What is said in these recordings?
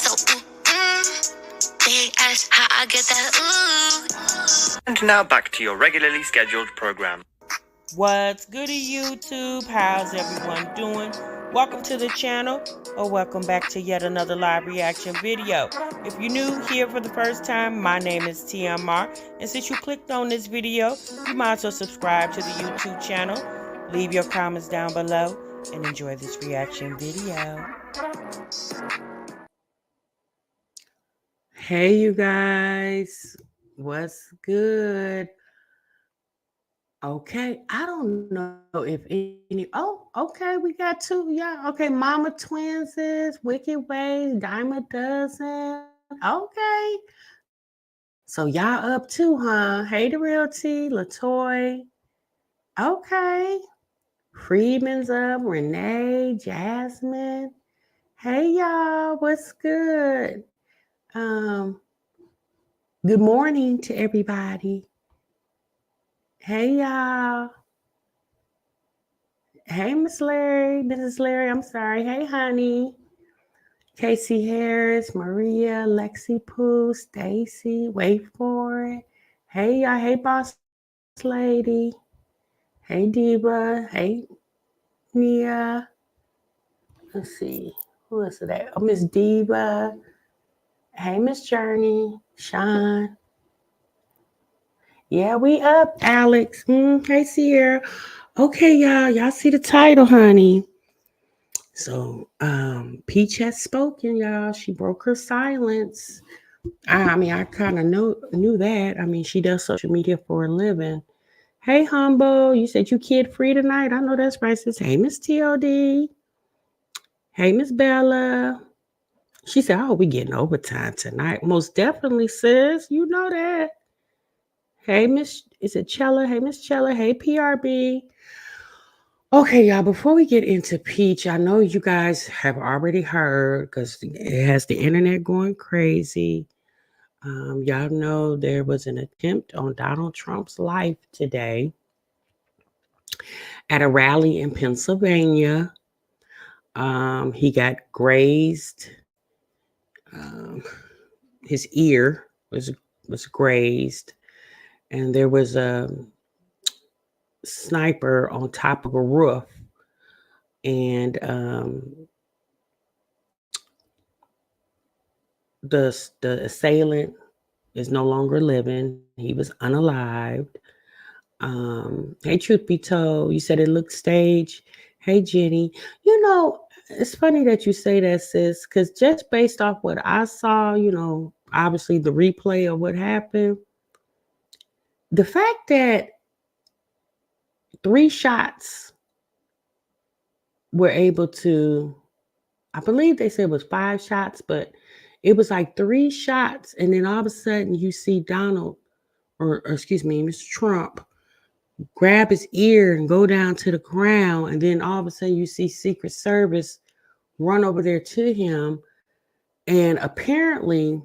So, big ass, how I get that, And now back to your regularly scheduled program. What's goody, YouTube? How's everyone doing? Welcome to the channel, or welcome back to yet another live reaction video. If you're new here for the first time, my name is TMR, and since you clicked on this video, you might as well subscribe to the YouTube channel, leave your comments down below, and enjoy this reaction video. Hey, you guys, what's good? Okay, I don't know if any. Oh, okay, we got two. Yeah, okay. Mama Twins is Wicked Ways, Dime Dozen. Okay, so y'all up too, huh? Hey, the Real T, Latoy. Okay, Freeman's up. Renee, Jasmine. Hey, y'all, what's good? Um, Good morning to everybody. Hey, y'all. Hey, Miss Larry, Mrs. Larry, I'm sorry. Hey, honey. Casey Harris, Maria, Lexi Pooh, Stacy, wait for it. Hey, y'all. Hey, boss lady. Hey, Diva. Hey, Nia. Let's see. Who is it? Oh, Miss Diva. Hey, Miss Journey. Sean. Yeah, we up, Alex. Hey, Sierra. Okay, y'all. Y'all see the title, honey. So, Peach has spoken, y'all. She broke her silence. I mean, I kind of knew that. I mean, she does social media for a living. Hey, Humble, you said you kid free tonight. I know that's right, sis. Hey, Miss TLD. Hey, Miss Bella. She said, "Oh, we getting overtime tonight." Most definitely, sis. You know that. Hey, Miss, is it Chella? Hey, Miss Chella. Hey, PRB. Okay, y'all, before we get into Peach, I know you guys have already heard because it has the internet going crazy. Y'all know there was an attempt on Donald Trump's life today at a rally in Pennsylvania. He got grazed. Um, his ear was grazed, and there was a sniper on top of a roof, and the assailant is no longer living. He was unalived. Hey, truth be told, you said it looked staged. Hey, Jenny. You know, it's funny that you say that, sis, because just based off what I saw, obviously the replay of what happened, the fact that 3 shots were able to, I believe they said it was 5 shots, but it was like 3 shots, and then all of a sudden you see Donald, or excuse me, Mr. Trump, grab his ear and go down to the ground, and then all of a sudden you see Secret Service run over there to him, and apparently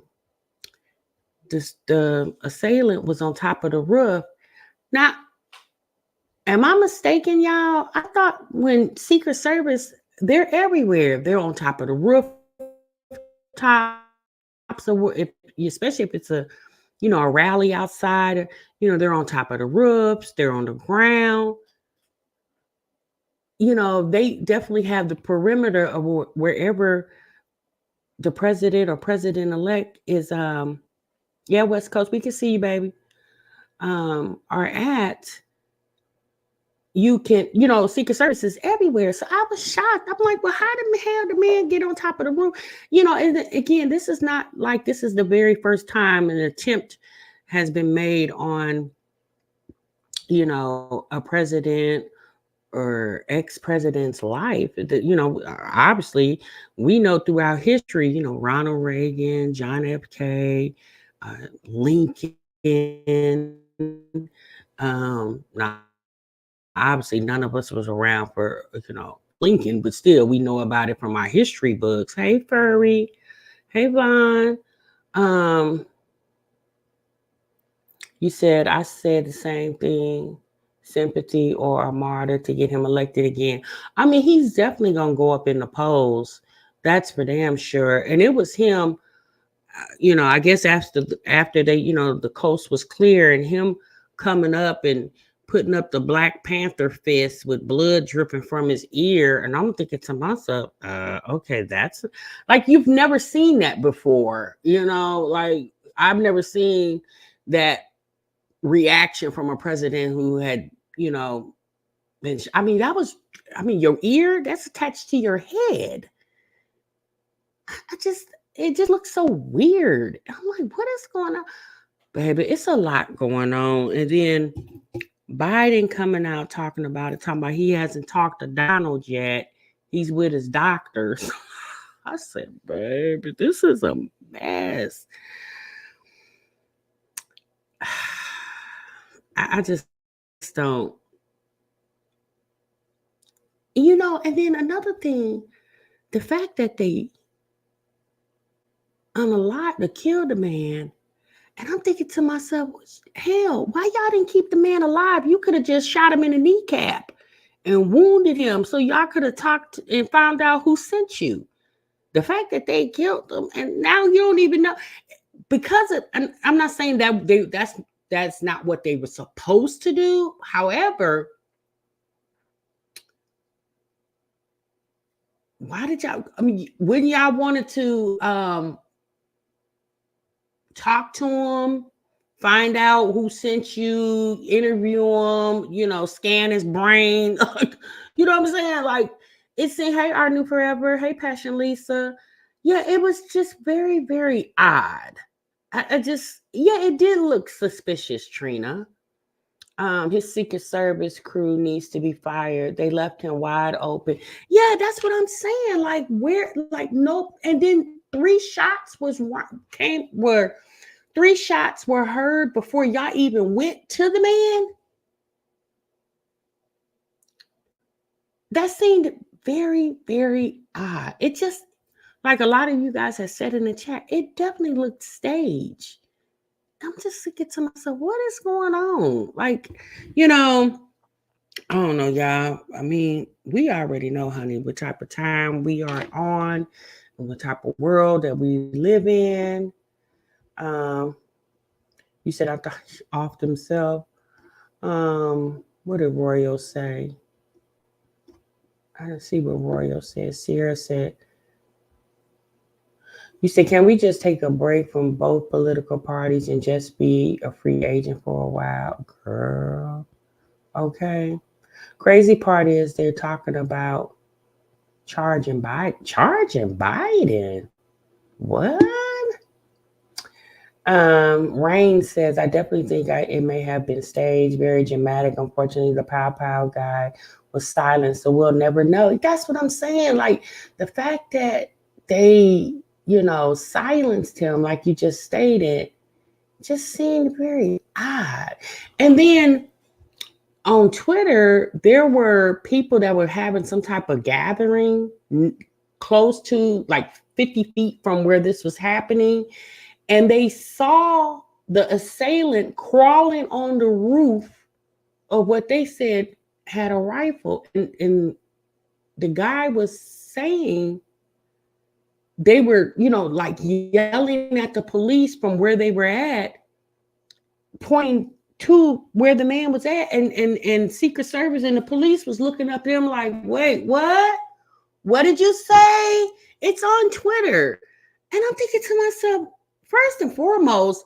the assailant was on top of the roof. Now, am I mistaken, y'all? I thought when Secret Service, they're everywhere. They're on top of the rooftops, or especially if it's a rally outside. They're on top of the roofs. They're on the ground. They definitely have the perimeter of wherever the president or president-elect is, yeah, West Coast, we can see you, baby, are at. You can, Secret Service is everywhere. So I was shocked. I'm like, well, how the hell the man get on top of the roof? And again, this is not like this is the very first time an attempt has been made on, a president or ex-president's life. Obviously we know throughout history, Ronald Reagan, John F. K, Lincoln. Now, obviously none of us was around for, Lincoln, but still we know about it from our history books. Hey, Furry. Hey, Vaughn. You said I said the same thing. Sympathy or a martyr to get him elected again. I mean, he's definitely gonna go up in the polls. That's for damn sure. And it was him, I guess after they, the coast was clear, and him coming up and putting up the Black Panther fist with blood dripping from his ear. And I'm thinking to myself, okay, that's like, you've never seen that before, like I've never seen that reaction from a president who had, been, your ear that's attached to your head. It just looks so weird. I'm like, what is going on? Baby, it's a lot going on. And then Biden coming out talking about he hasn't talked to Donald yet. He's with his doctors. I said, baby, this is a mess. I just don't. And then another thing, the fact that they unalive to kill the man. And I'm thinking to myself, hell, why y'all didn't keep the man alive? You could have just shot him in the kneecap and wounded him, so y'all could have talked and found out who sent you. The fact that they killed him, and now you don't even know, I'm not saying that that's not what they were supposed to do. However, why did y'all? When y'all wanted to talk to him, find out who sent you, interview him, scan his brain. You know what I'm saying? Like, it's saying, hey, Our New Forever, hey, Passion Lisa. Yeah, it was just very, very odd. It did look suspicious, Trina. His Secret Service crew needs to be fired. They left him wide open. Yeah, that's what I'm saying. Like, where, like, nope. And then 3 shots were heard before y'all even went to the man. That seemed very, very odd. It just, like a lot of you guys have said in the chat, it definitely looked staged. I'm just thinking to myself, what is going on? Like, I don't know, y'all. We already know, honey, what type of time we are on and what type of world that we live in. You said off themselves. What did Royal say? I didn't see what Royal said. Sierra said, you said, can we just take a break from both political parties and just be a free agent for a while? Girl. Okay. Crazy part is they're talking about charging Biden. Charging Biden? What? Rain says, I definitely think it may have been staged, very dramatic. Unfortunately, the pow guy was silent, so we'll never know. That's what I'm saying. Like, the fact that they, silenced him, like you just stated, just seemed very odd. And then on Twitter, there were people that were having some type of gathering close to like 50 feet from where this was happening. And they saw the assailant crawling on the roof of what they said had a rifle. And the guy was saying they were, like yelling at the police from where they were at, pointing to where the man was at. And Secret Service and the police was looking up at him like, wait, what? What did you say? It's on Twitter. And I'm thinking to myself, first and foremost,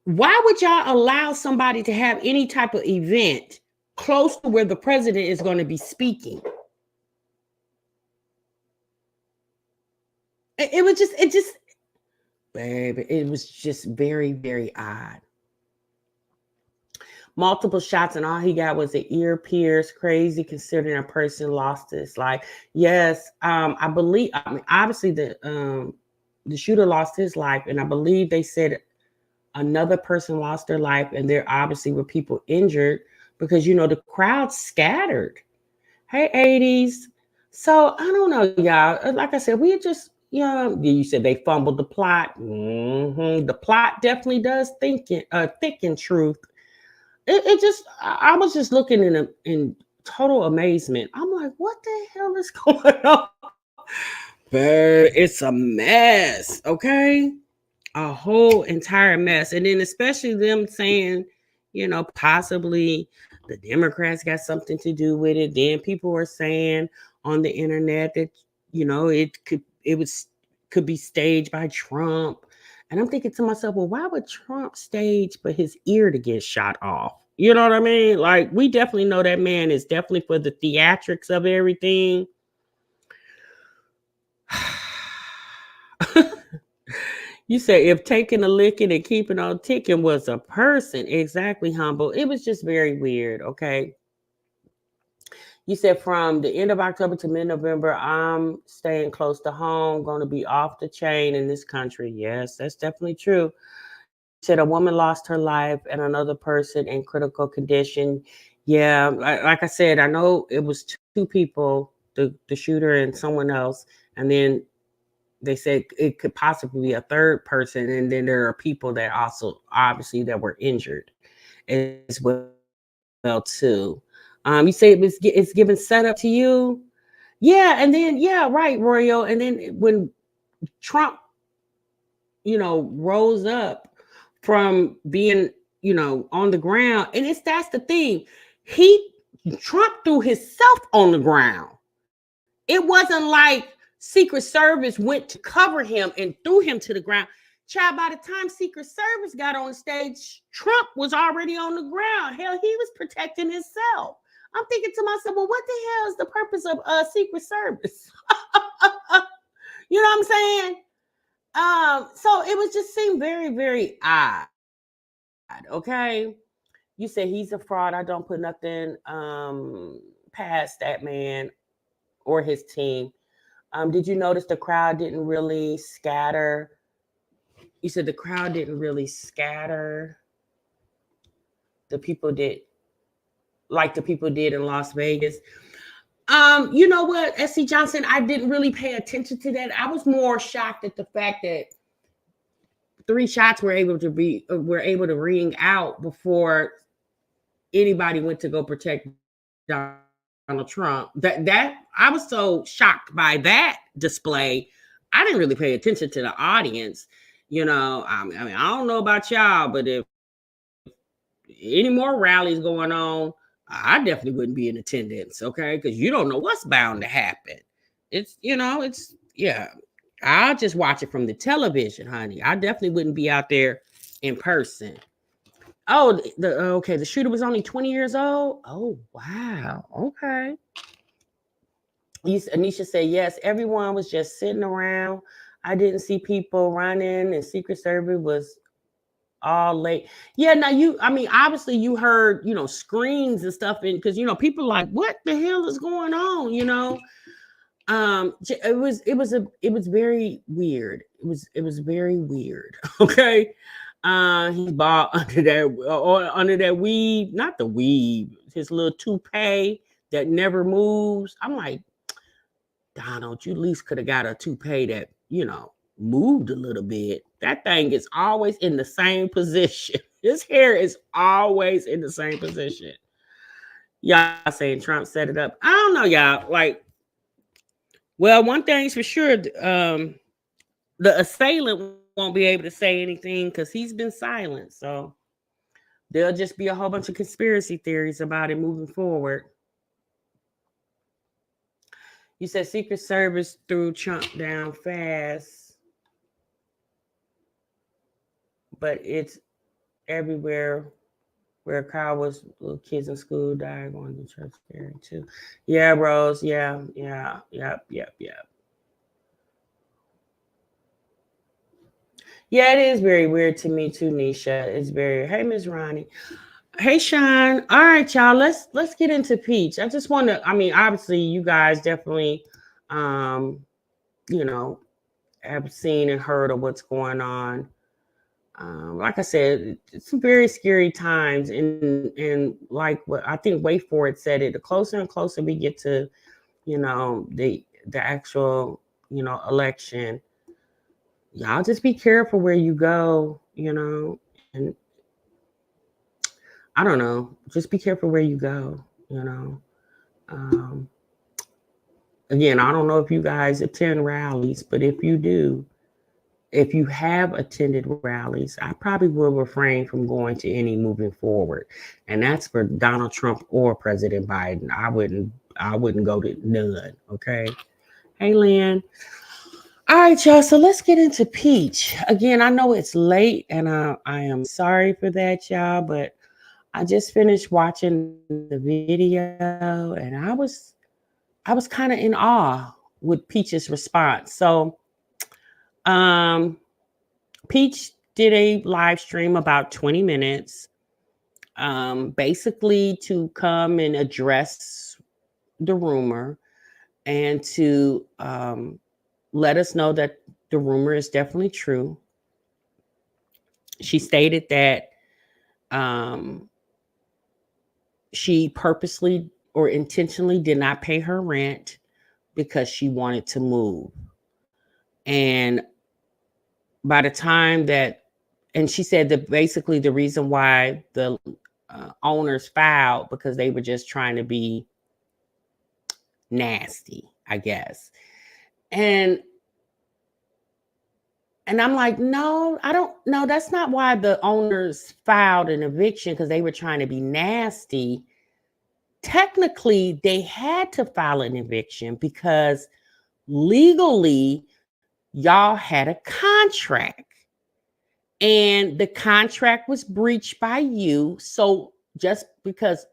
why would y'all allow somebody to have any type of event close to where the president is going to be speaking? It was just very, very odd. Multiple shots and all he got was an ear pierce. Crazy considering a person lost his life. Yes, I believe. Obviously the shooter lost his life, and I believe they said another person lost their life, and there obviously were people injured because the crowd scattered. Hey, 80s. So I don't know, y'all. Like I said, we just you said they fumbled the plot. The plot definitely does thicken truth. I was just looking in total amazement. I'm like, what the hell is going on? But it's a mess, okay? A whole entire mess. And then especially them saying, possibly the Democrats got something to do with it. Then people are saying on the internet that, it could be staged by Trump. And I'm thinking to myself, well, why would Trump stage for his ear to get shot off? You know what I mean? Like, we definitely know that man is definitely for the theatrics of everything. You say if taking a licking and keeping on ticking was a person, exactly, Humble. It was just very weird, okay? You said from the end of October to mid-November, I'm staying close to home, going to be off the chain in this country. Yes, that's definitely true. You said a woman lost her life and another person in critical condition. Yeah, like I said, I know it was two people, the shooter and someone else, and then they said it could possibly be a third person, and then there are people that also obviously that were injured as well too. You say it's given setup to you, yeah, and then yeah, right, Royal, and then when Trump, rose up from being, on the ground, and that's the thing, he Trump threw himself on the ground. It wasn't like Secret Service went to cover him and threw him to the ground. Child, by the time Secret Service got on stage, Trump was already on the ground. Hell, he was protecting himself. I'm thinking to myself, well, what the hell is the purpose of Secret Service? You know what I'm saying? So it was just seemed very, very odd. Okay. You say he's a fraud. I don't put nothing past that man or his team. Did you notice the crowd didn't really scatter? You said the crowd didn't really scatter. The people did, like the people did in Las Vegas. You know what, SC Johnson, I didn't really pay attention to that. I was more shocked at the fact that 3 shots were able to ring out before anybody went to go protect Donald Trump. That I was so shocked by that display. I didn't really pay attention to the audience. I mean, I don't know about y'all, but if any more rallies going on, I definitely wouldn't be in attendance, okay? Because you don't know what's bound to happen. It's yeah. I'll just watch it from the television, honey. I definitely wouldn't be out there in person. Oh, the shooter was only 20 years old. Oh, wow. Okay. Anisha said, yes, everyone was just sitting around. I didn't see people running, and Secret Service was all late. Yeah, now I mean, obviously you heard, screams and stuff, and because people like, what the hell is going on? It was very weird. It was very weird. Okay. He bought under that weave, not the weave, his little toupee that never moves. I'm like, Donald, you at least could have got a toupee that, moved a little bit. That thing is always in the same position. His hair is always in the same position. Y'all saying Trump set it up. I don't know, y'all. Like, well, one thing's for sure, the assailant won't be able to say anything because he's been silent. So there'll just be a whole bunch of conspiracy theories about it moving forward. You said Secret Service threw Trump down fast, but it's everywhere where a crowd was, little kids in school died going to church scary too. Yeah, Rose. Yeah. Yep. Yeah, it is very weird to me too, Nisha. It's very. Hey, Miss Ronnie. Hey, Sean. All right, y'all. Let's get into Peach. I just want to. I mean, obviously, you guys definitely, um, you know, have seen and heard of what's going on. Like I said, it's some very scary times, and like what I think Wait For It said it. The closer and closer we get to, the actual, election, y'all just be careful where you go, and I don't know, just be careful where you go, um, again, I don't know if you guys attend rallies, but if you do, if you have attended rallies, I probably will refrain from going to any moving forward. And that's for Donald Trump or President Biden. I wouldn't go to none. Okay. Hey, Lynn. All right, y'all. So let's get into Peach. Again, I know it's late and I am sorry for that, y'all, but I just finished watching the video and I was kind of in awe with Peach's response. So um Peach did a live stream about 20 minutes, basically to come and address the rumor and to let us know that the rumor is definitely true. She stated that um, she purposely or intentionally did not pay her rent because she wanted to move. And by the time that, and she said that basically the reason why the owners filed because they were just trying to be nasty, I guess. And I'm like, no, I don't know. That's not why the owners filed an eviction, because they were trying to be nasty. Technically, they had to file an eviction because legally, y'all had a contract. And the contract was breached by you. So just because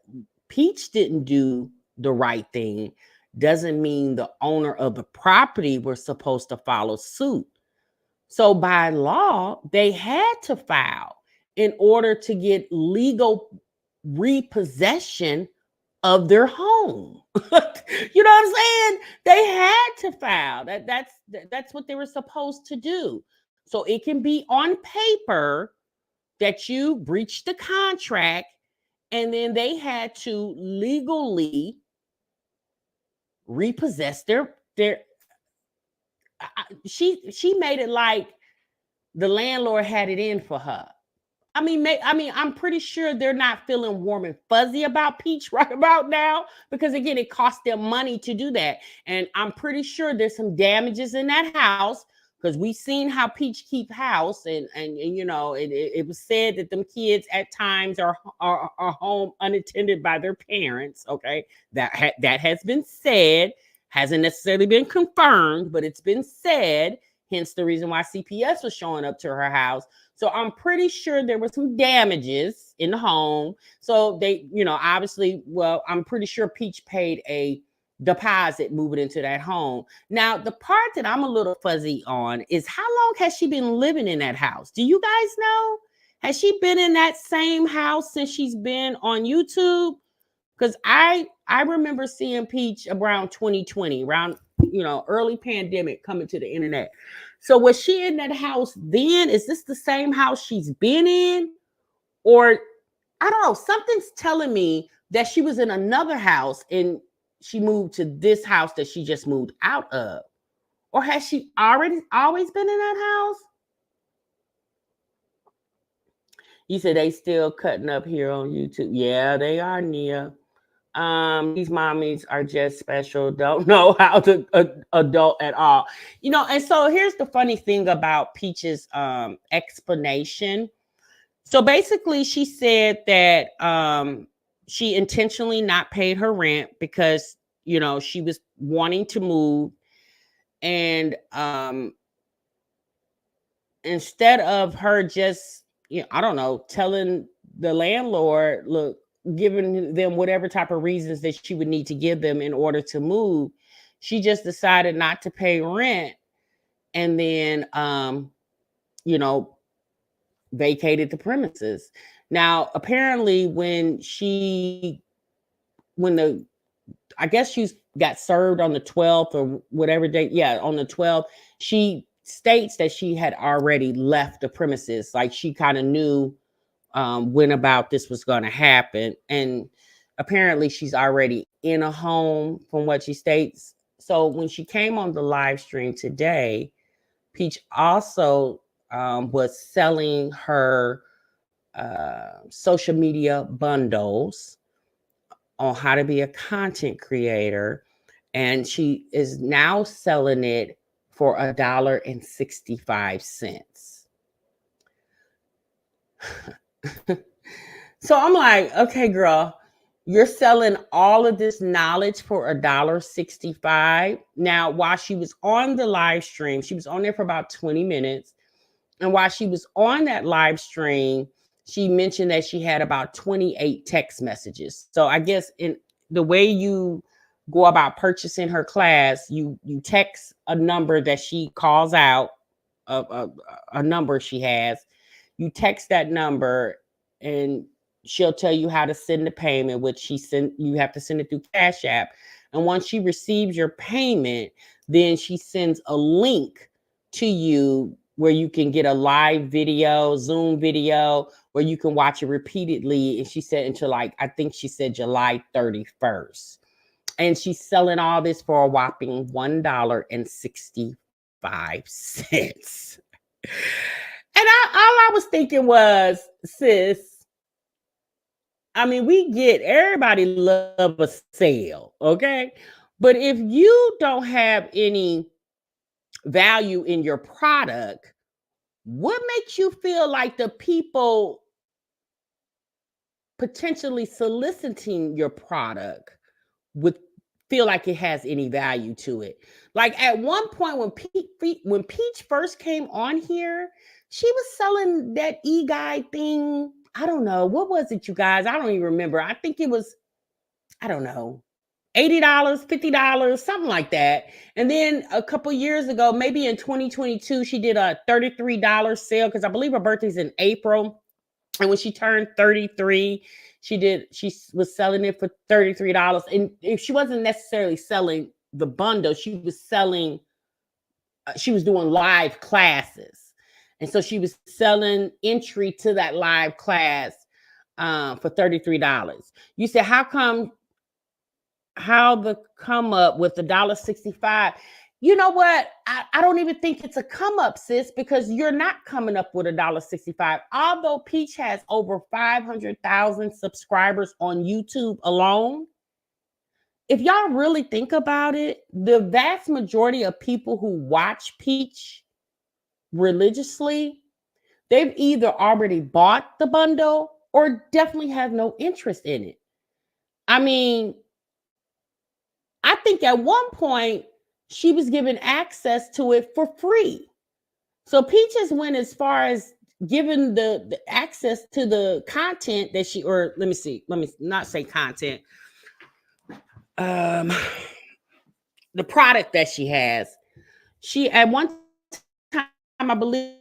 Peach didn't do the right thing doesn't mean the owner of the property were supposed to follow suit. So by law, they had to file in order to get legal repossession of their home. You know what I'm saying? They had to file. That's what they were supposed to do. So it can be on paper that you breached the contract, and then they had to legally repossess their she made it like the landlord had it in for her. I'm pretty sure they're not feeling warm and fuzzy about Peach right about now, because again, it cost them money to do that. And I'm pretty sure there's some damages in that house, because we've seen how Peach keep house, and you know, it was said that them kids at times are home unattended by their parents. Okay, that has been said, hasn't necessarily been confirmed, but it's been said. Hence the reason why CPS was showing up to her house. So I'm pretty sure there were some damages in the home. So they, you know, obviously, well, I'm pretty sure Peach paid a deposit moving into that home. Now, the part that I'm a little fuzzy on is how long has she been living in that house? Do you guys know? Has she been in that same house since she's been on YouTube? Because I remember seeing Peach around 2020, around, you know, early pandemic, coming to the internet. So was she in that house then? Is this the same house she's been in? Or I don't know, something's telling me that she was in another house and she moved to this house that she just moved out of. Or has she always been in that house? You said they still cutting up here on YouTube. Yeah, they are, Nia. These mommies are just special, don't know how to adult at all. You know, and so here's the funny thing about Peach's explanation. So basically, she said that she intentionally not paid her rent because, you know, she was wanting to move, and instead of her just, you know, I don't know, telling the landlord, look, giving them whatever type of reasons that she would need to give them in order to move, she just decided not to pay rent, and then you know, vacated the premises. Now, apparently when the I guess she got served on the 12th or whatever date. Yeah, on the 12th, she states that she had already left the premises. Like, she kind of knew when about this was going to happen. And apparently she's already in a home from what she states. So when she came on the live stream today, Peach also was selling her social media bundles on how to be a content creator. And she is now selling it for $1.65. So I'm like, okay, girl, you're selling all of this knowledge for $1.65. Now, while she was on the live stream, she was on there for about 20 minutes. And while she was on that live stream, she mentioned that she had about 28 text messages. So I guess in the way you go about purchasing her class, you text a number that she calls out, a number she has. You text that number and she'll tell you how to send the payment, which you have to send it through Cash App. And once she receives your payment, then she sends a link to you where you can get a live video, Zoom video, where you can watch it repeatedly. And she said until I think she said July 31st. And she's selling all this for a whopping $1.65. And all I was thinking was, sis, I mean, we get everybody love a sale, okay? But if you don't have any value in your product, what makes you feel like the people potentially soliciting your product would feel like it has any value to it? Like at one point when Peach first came on here, she was selling that e-guide thing. I don't know. What was it, you guys? I don't even remember. I think it was, I don't know, $80, $50, something like that. And then a couple years ago, maybe in 2022, she did a $33 sale because I believe her birthday's in April. And when she turned 33, she was selling it for $33. And if she wasn't necessarily selling the bundle, she was doing live classes. And so she was selling entry to that live class for $33. You said, how the come up with $1.65? You know what? I don't even think it's a come up, sis, because you're not coming up with $1.65. Although Peach has over 500,000 subscribers on YouTube alone, if y'all really think about it, the vast majority of people who watch Peach religiously, they've either already bought the bundle or definitely have no interest in it. I mean, I think at one point she was given access to it for free. So Peaches went as far as giving the access to the content that let me not say content. The product that she has. She at one time, I believe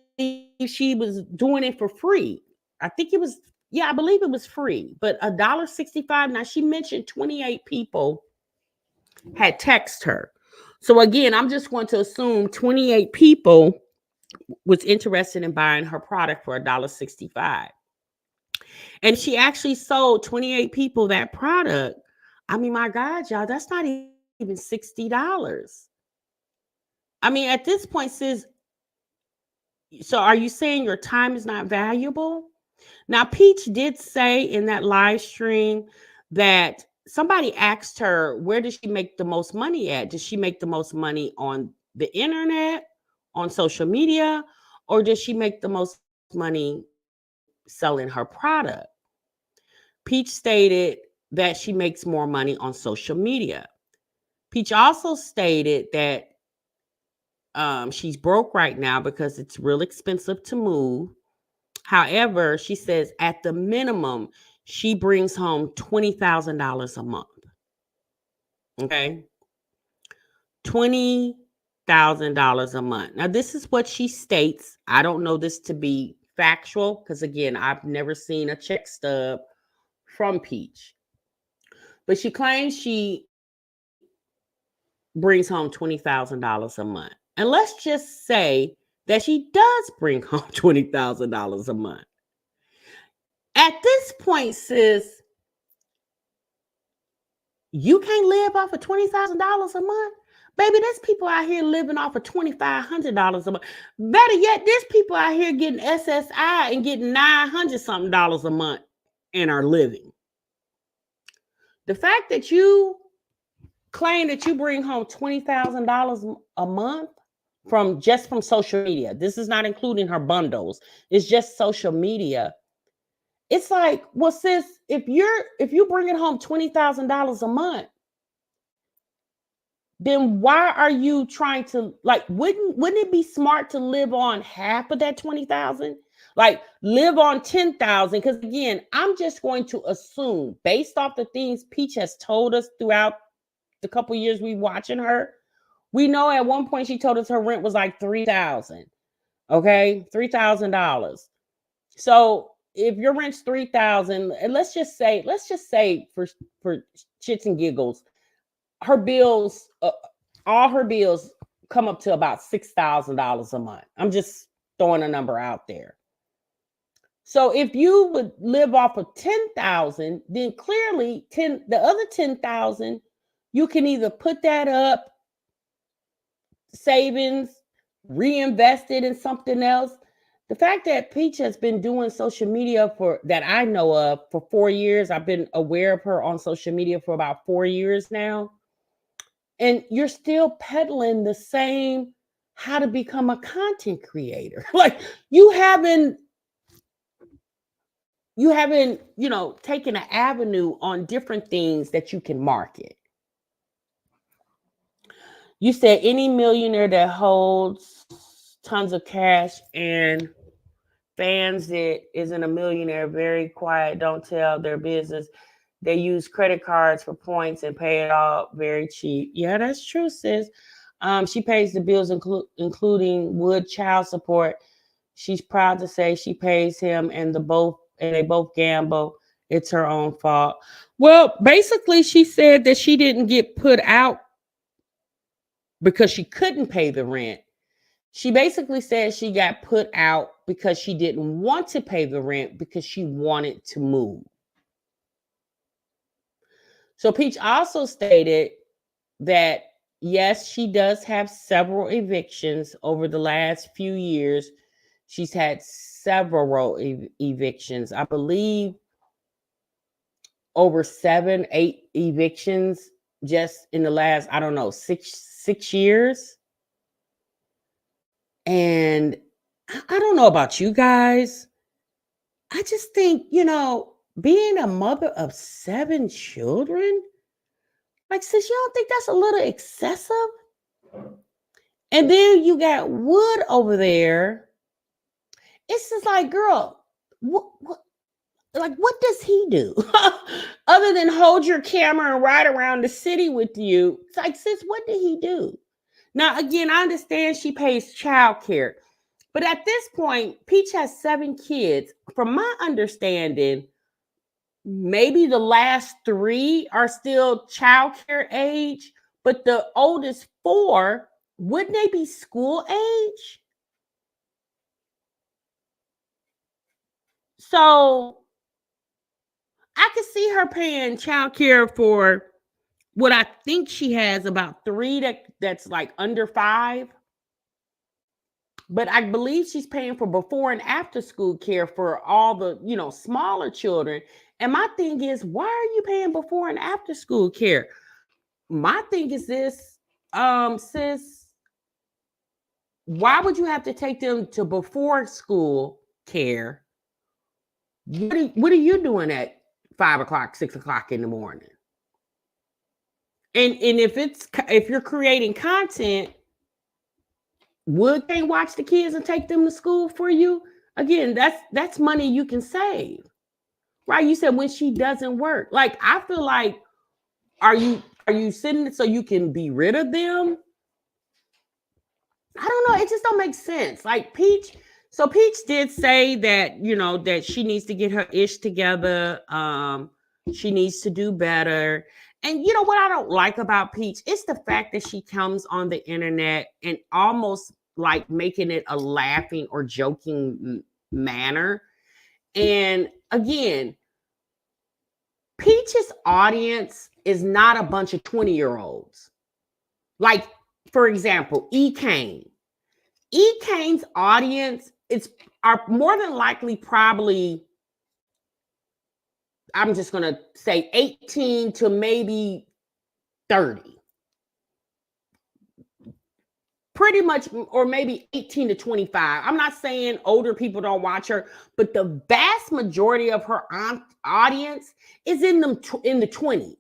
she was doing it for free. I think it was, I believe it was free, but $1.65. Now she mentioned 28 people had texted her. So again, I'm just going to assume 28 people was interested in buying her product for $1.65. And she actually sold 28 people that product. I mean, my God, y'all, that's not even $60. I mean, at this point, sis, so are you saying your time is not valuable? Now, Peach did say in that live stream that somebody asked her, where does she make the most money at? Does she make the most money on the internet, on social media, or does she make the most money selling her product? Peach stated that she makes more money on social media. Peach also stated that she's broke right now because it's real expensive to move. However, she says at the minimum, she brings home $20,000 a month. Okay. $20,000 a month. Now, this is what she states. I don't know this to be factual because, again, I've never seen a check stub from Peach. But she claims she brings home $20,000 a month. And let's just say that she does bring home $20,000 a month. At this point, sis, you can't live off of $20,000 a month. Baby, there's people out here living off of $2,500 a month. Better yet, there's people out here getting SSI and getting $900 something a month and are living. The fact that you claim that you bring home $20,000 a month from social media. This is not including her bundles. It's just social media. It's like, well, sis, if you bringing home $20,000 a month, then why are you trying to, like, wouldn't it be smart to live on half of that 20,000? Like, live on 10,000? Because again, I'm just going to assume, based off the things Peach has told us throughout the couple years we've watching her, we know at one point she told us her rent was like $3,000. Okay, $3,000. So if your rent's $3,000, and let's just say for shits and giggles, her bills, all her bills come up to about $6,000 a month. I'm just throwing a number out there. So if you would live off of 10,000, then clearly the other 10,000, you can either put that up, savings, reinvest it in something else. The fact that Peach has been doing social media that I know of for 4 years, I've been aware of her on social media for about 4 years now. And you're still peddling the same how to become a content creator. Like you haven't, taken an avenue on different things that you can market. You said any millionaire that holds tons of cash and fans that isn't a millionaire, very quiet, don't tell their business. They use credit cards for points and pay it all very cheap. Yeah, that's true, sis. She pays the bills, including Wood child support. She's proud to say she pays him, and they both gamble. It's her own fault. Well, basically, she said that she didn't get put out because she couldn't pay the rent. She basically said she got put out because she didn't want to pay the rent because she wanted to move. So Peach also stated that, yes, she does have several evictions over the last few years. She's had several evictions. I believe over 7-8 evictions just in the last, I don't know, six years. And I don't know about you guys. I just think, being a mother of 7 children, like, sis, you don't think that's a little excessive? And then you got Wood over there. It's just like, girl, what does he do? Other than hold your camera and ride around the city with you. It's like, sis, what did he do? Now, again, I understand she pays childcare. But at this point, Peach has 7 kids. From my understanding, maybe the last 3 are still childcare age, but the oldest 4, wouldn't they be school age? So I could see her paying childcare for what I think she has about 3 that's like under 5. But I believe she's paying for before and after school care for all the, smaller children. And my thing is, why are you paying before and after school care? My thing is this, sis, why would you have to take them to before school care? What are you doing at 5 o'clock, 6 o'clock in the morning? And if you're creating content, Wood can't watch the kids and take them to school for you. Again, that's money you can save, right? You said when she doesn't work. Like, I feel like, are you sitting so you can be rid of them? I don't know. It just don't make sense. Like Peach did say that, that she needs to get her ish together. She needs to do better. And you know what I don't like about Peach? It's the fact that she comes on the internet and almost like making it a laughing or joking manner. And again, Peach's audience is not a bunch of 20-year-olds. Like, for example, E. Kane. E. Kane's audience are more than likely probably, I'm just going to say 18 to maybe 30. pretty much, or maybe 18 to 25. I'm not saying older people don't watch her, but the vast majority of her audience is in the 20s.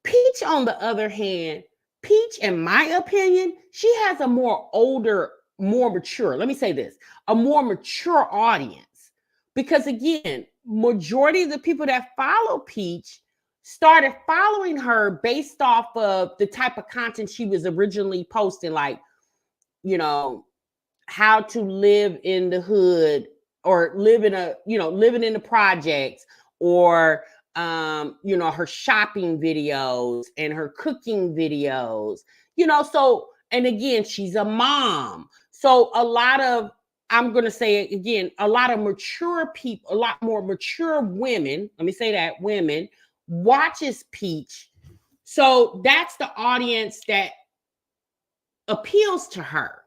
Peach, on the other hand, Peach, in my opinion, she has a more older, more mature, let me say this, a more mature audience. Because again, majority of the people that follow Peach started following her based off of the type of content she was originally posting, like, you know, how to live in the hood, or live in a, living in the projects, or you know, her shopping videos and her cooking videos, so, and again, she's a mom. So a lot of, I'm going to say it again, a lot of mature people, a lot more mature women, let me say that, women, watches Peach. So that's the audience that appeals to her.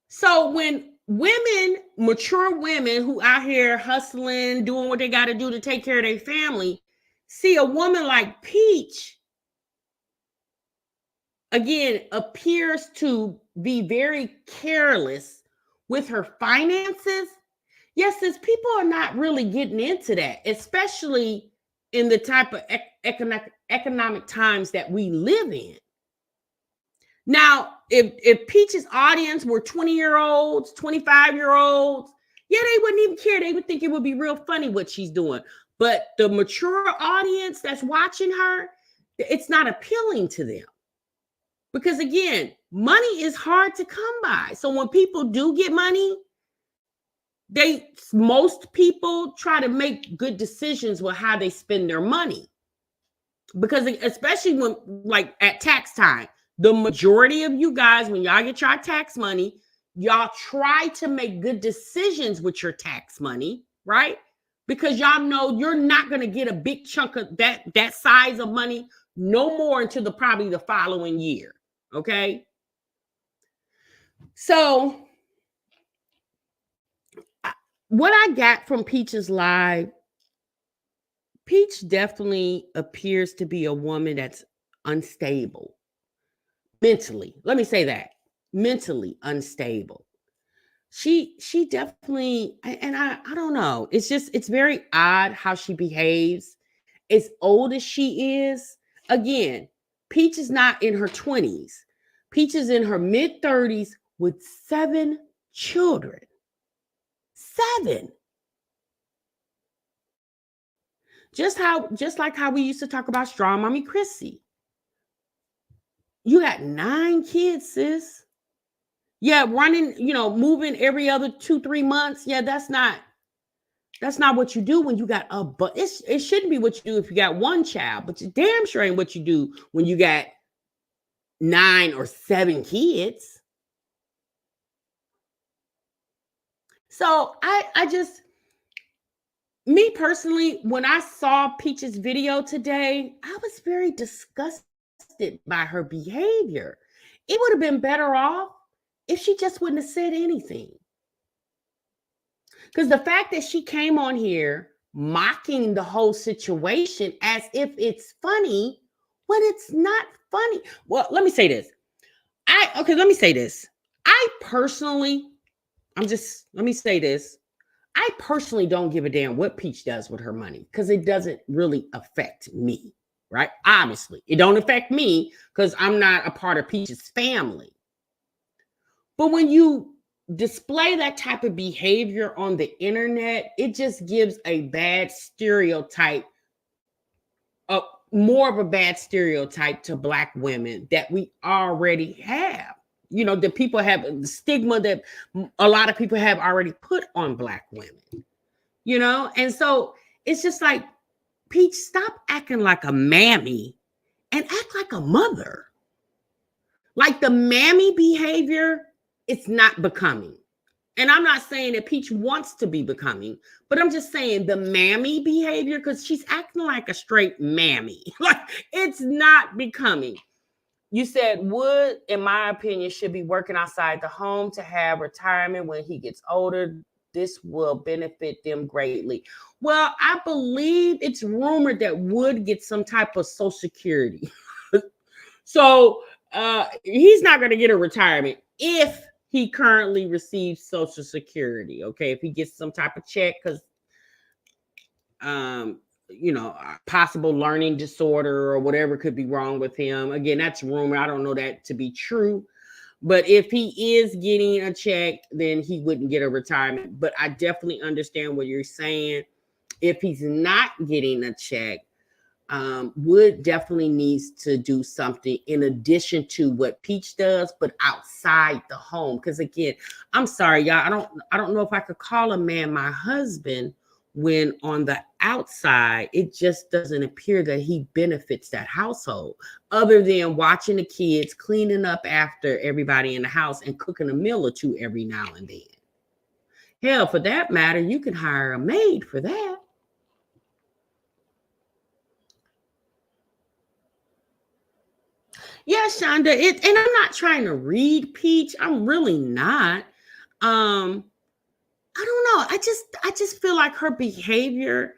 So when women, mature women who out here hustling, doing what they got to do to take care of their family, see a woman like Peach, again, appears to be very careless with her finances. Yes, since people are not really getting into that, especially in the type of economic times that we live in. Now, if Peach's audience were 20-year-olds, 25-year-olds, yeah, they wouldn't even care. They would think it would be real funny what she's doing. But the mature audience that's watching her, it's not appealing to them. Because again, money is hard to come by. So when people do get money, most people try to make good decisions with how they spend their money. Because especially when, like, at tax time, the majority of you guys, when y'all get your tax money, y'all try to make good decisions with your tax money, right? Because y'all know you're not going to get a big chunk of that size of money no more until probably the following year, okay? So what I got from Peach's live, Peach definitely appears to be a woman that's unstable. Mentally, let me say that, mentally unstable. She definitely, and I don't know. It's very odd how she behaves. As old as she is, again, Peach is not in her 20s. Peach is in her mid-30s with 7 children. 7. Just like how we used to talk about Strong Mommy Chrissy. You got 9 kids, sis. Yeah, running, moving every other 2-3 months. Yeah, that's not what you do when you got but it shouldn't be what you do if you got 1 child, but you damn sure ain't what you do when you got 9 or 7 kids. So I just, me personally, when I saw Peach's video today, I was very disgusted by her behavior. It would have been better off if she just wouldn't have said anything. Because the fact that she came on here mocking the whole situation as if it's funny when it's not funny. Well, let me say this. Let me say this. Let me say this. I personally don't give a damn what Peach does with her money because it doesn't really affect me, right? Obviously, it don't affect me because I'm not a part of Peach's family. But when you display that type of behavior on the internet, it just gives a bad stereotype, more of a bad stereotype to Black women that we already have. The people have the stigma that a lot of people have already put on Black women, and so it's just like, Peach, stop acting like a mammy and act like a mother. Like the mammy behavior, it's not becoming. And I'm not saying that Peach wants to be becoming, but I'm just saying the mammy behavior, because she's acting like a straight mammy. Like, it's not becoming. You said Wood, in my opinion, should be working outside the home to have retirement when he gets older. This will benefit them greatly. Well, I believe it's rumored that Wood gets some type of Social Security. So he's not going to get a retirement if he currently receives Social Security. Okay, if he gets some type of check, because possible learning disorder or whatever could be wrong with him. Again, that's rumor. I don't know that to be true. But if he is getting a check, then he wouldn't get a retirement. But I definitely understand what you're saying. If he's not getting a check, Wood definitely needs to do something in addition to what Peach does, but outside the home. Because again, I'm sorry, y'all. I don't know if I could call a man my husband when on the outside it just doesn't appear that he benefits that household, other than watching the kids, cleaning up after everybody in the house, and cooking a meal or two every now and then. Hell, for that matter, you can hire a maid for that. Yeah, Shonda, and I'm not trying to read Peach. I'm really not. I don't know. I just feel like her behavior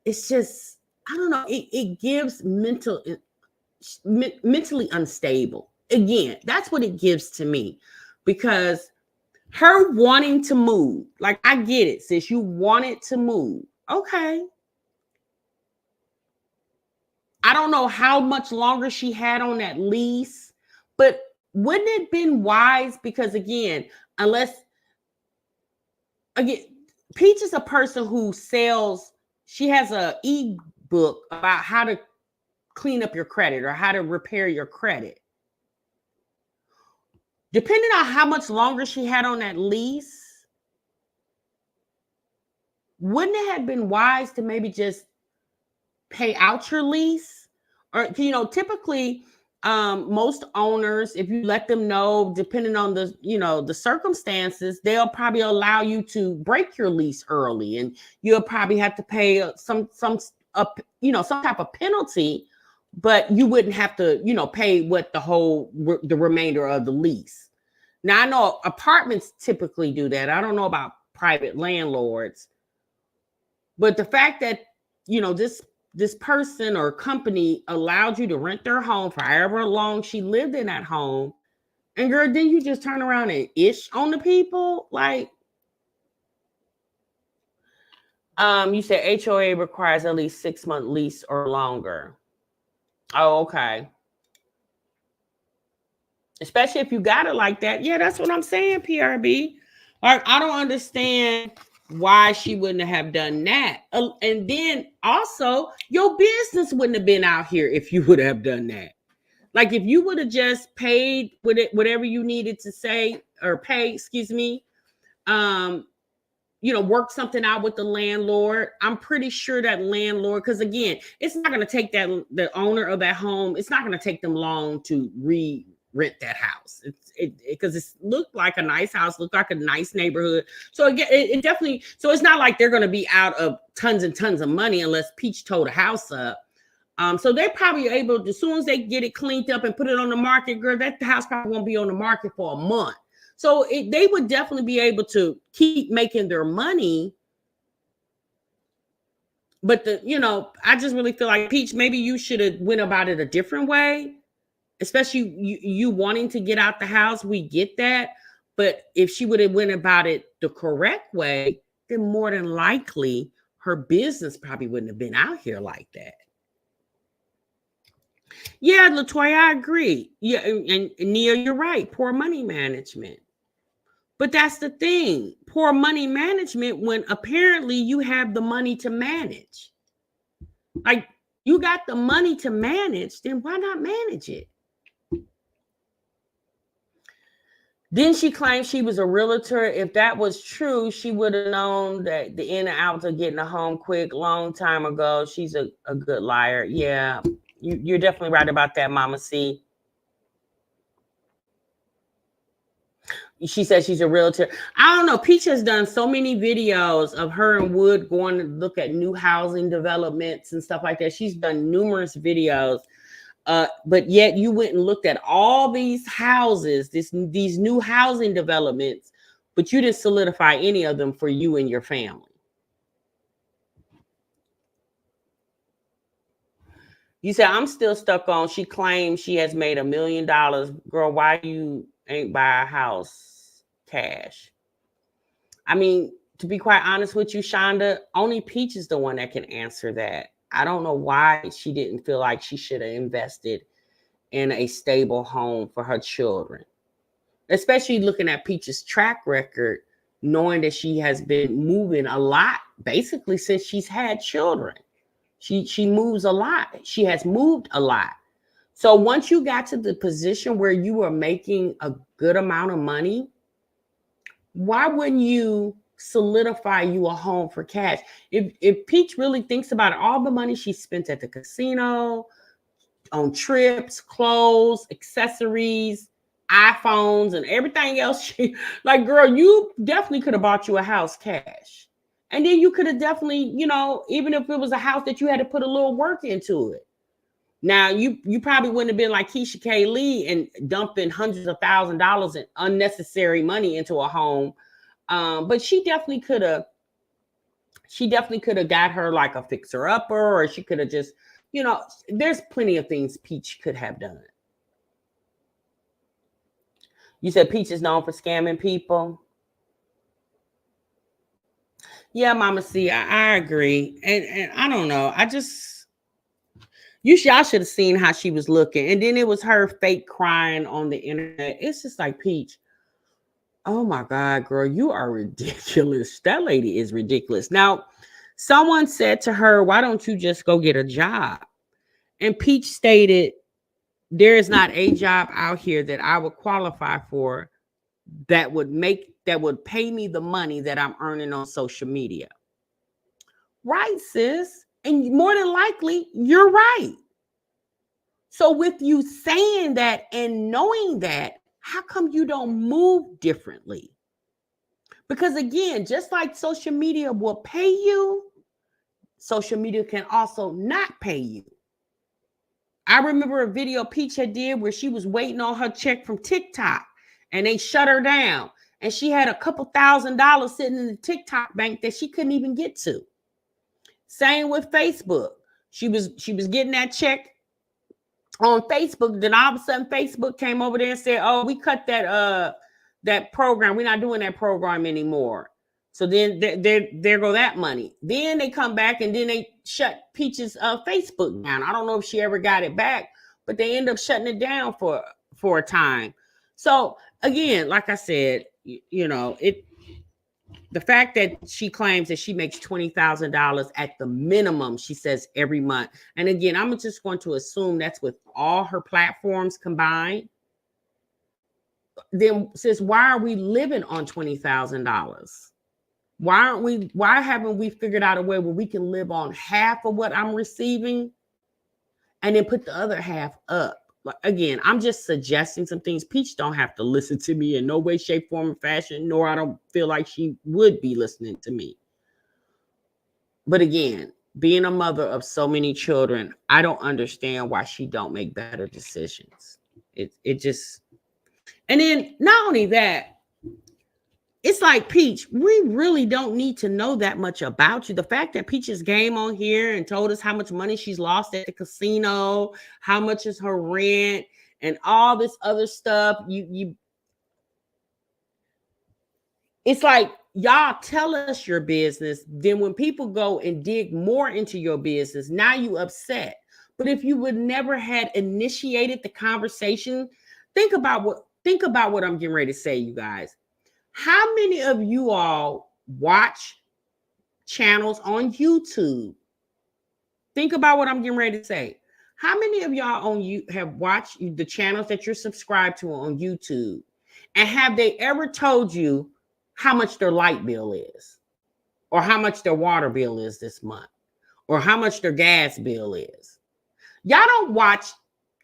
is just, I don't know. It gives mentally unstable. Again, that's what it gives to me, because her wanting to move, like, I get it, sis. You wanted to move. Okay. I don't know how much longer she had on that lease, but wouldn't it have been wise? Because again, Peach is a person who sells, she has an e-book about how to clean up your credit or how to repair your credit. Depending on how much longer she had on that lease, wouldn't it have been wise to maybe just pay out your lease? Or, typically most owners, if you let them know, depending on the circumstances, they'll probably allow you to break your lease early, and you'll probably have to pay some type of penalty, but you wouldn't have to pay what the remainder of the lease. Now, I know apartments typically do that. I don't know about private landlords, but the fact that this person or company allowed you to rent their home for however long she lived in that home, and girl, then you just turn around and ish on the people. Like, you said HOA requires at least 6-month lease or longer. Oh, okay. Especially if you got it like that. Yeah, that's what I'm saying, PRB. Like, I don't understand why she wouldn't have done that. And then also, your business wouldn't have been out here if you would have done that. Like, if you would have just paid with it, whatever you needed to say or pay, work something out with the landlord. I'm pretty sure that landlord, because again, it's not going to take the owner of that home, it's not going to take them long to rent that house. Because it looked like a nice house, looked like a nice neighborhood. So again, it definitely, so it's not like they're going to be out of tons and tons of money unless Peach tore the house up. So they're probably able to, as soon as they get it cleaned up and put it on the market, girl, that house probably won't be on the market for a month. So they would definitely be able to keep making their money. But I just really feel like, Peach, maybe you should have went about it a different way, especially you wanting to get out the house. We get that. But if she would have went about it the correct way, then more than likely her business probably wouldn't have been out here like that. Yeah, LaToya, I agree. Yeah, and Nia, you're right. Poor money management. But that's the thing. Poor money management when apparently you have the money to manage. Like, you got the money to manage, then why not manage it? Then she claimed she was a realtor. If that was true, she would have known that the in and outs of getting a home quick long time ago. She's a good liar. Yeah, you're definitely right about that, Mama C. She said she's a realtor. I don't know. Peach has done so many videos of her and Wood going to look at new housing developments and stuff like that. She's done numerous videos. But yet you went and looked at all these houses, these new housing developments, but you didn't solidify any of them for you and your family. You said, I'm still stuck on, she claims she has made $1 million. Girl, why you ain't buy a house cash? I mean, to be quite honest with you, Shonda, only Peach is the one that can answer that. I don't know why she didn't feel like she should have invested in a stable home for her children, especially looking at Peach's track record, knowing that she has been moving a lot, basically since she's had children. She moves a lot. She has moved a lot. So once you got to the position where you were making a good amount of money, why wouldn't you solidify you a home for cash? If Peach really thinks about it, all the money she spent at the casino, on trips, clothes, accessories, iPhones, and everything else, like, girl, you definitely could have bought you a house cash. And then you could have definitely, even if it was a house that you had to put a little work into it. Now, you probably wouldn't have been like Keisha K. Lee and dumping hundreds of $1,000s in unnecessary money into a home. But she definitely could have got her like a fixer-upper, or she could have just, there's plenty of things Peach could have done. You said Peach is known for scamming people. Yeah, Mama C, I agree. And I don't know. Y'all should have seen how she was looking. And then it was her fake crying on the internet. It's just like, Peach, oh my God, girl, you are ridiculous. That lady is ridiculous. Now, someone said to her, why don't you just go get a job? And Peach stated, there is not a job out here that I would qualify for that would pay me the money that I'm earning on social media. Right, sis? And more than likely, you're right. So with you saying that and knowing that, how come you don't move differently? Because again, just like social media will pay you, social media can also not pay you. I remember a video Peach had did where she was waiting on her check from TikTok and they shut her down. And she had a couple $1,000s sitting in the TikTok bank that she couldn't even get to. Same with Facebook. She was getting that check on Facebook. Then all of a sudden Facebook came over there and said, oh, we cut that program. We're not doing that program anymore. So then there go that money. Then they come back and then they shut Peach's Facebook down. I don't know if she ever got it back, but they end up shutting it down for a time. So again, like I said, the fact that she claims that she makes $20,000 at the minimum, she says, every month. And again, I'm just going to assume that's with all her platforms combined. Then sis, why are we living on $20,000? Why haven't we figured out a way where we can live on half of what I'm receiving and then put the other half up? Again, I'm just suggesting some things. Peach don't have to listen to me in no way, shape, form, or fashion, nor I don't feel like she would be listening to me. But again, being a mother of so many children, I don't understand why she don't make better decisions. It just, and then not only that, it's like, Peach, we really don't need to know that much about you. The fact that Peach's game on here and told us how much money she's lost at the casino, how much is her rent, and all this other stuff. It's like, y'all tell us your business. Then when people go and dig more into your business, now you upset. But if you would never had initiated the conversation, think about what I'm getting ready to say, you guys. How many of you all watch channels on YouTube? Think about what I'm getting ready to say. How many of y'all have watched the channels that you're subscribed to on YouTube? And have they ever told you how much their light bill is? Or how much their water bill is this month? Or how much their gas bill is? Y'all don't watch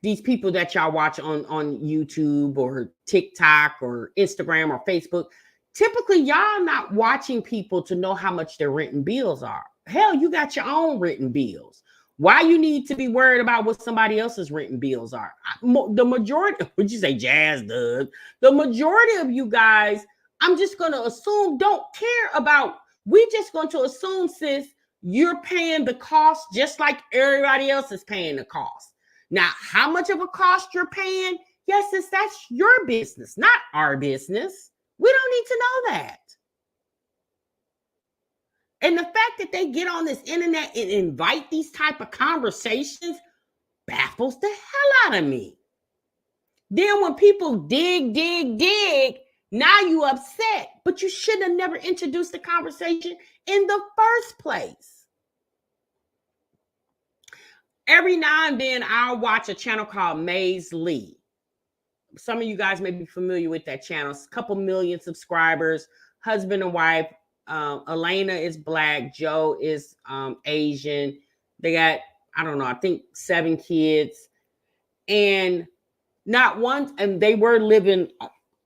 these people that y'all watch on YouTube or TikTok or Instagram or Facebook. Typically, y'all not watching people to know how much their rent and bills are. Hell, you got your own rent and bills. Why you need to be worried about what somebody else's rent and bills are? The majority, would you say Jazz does? The majority of you guys, I'm just going to assume, don't care about. We just going to assume, sis, You're paying the cost just like everybody else is paying the cost. Now, how much of a cost you're paying? Yes, that's your business, not our business. We don't need to know that. And the fact that they get on this internet and invite these type of conversations baffles the hell out of me. Then when people dig, now you upset. But you should have never introduced the conversation in the first place. Every now and then I'll watch a channel called Maze Lee. Some of you guys may be familiar with that channel. It's a couple million subscribers, husband and wife. Elena is Black, Joe is Asian. They got, I don't know, I think 7 kids. And not once, and they were living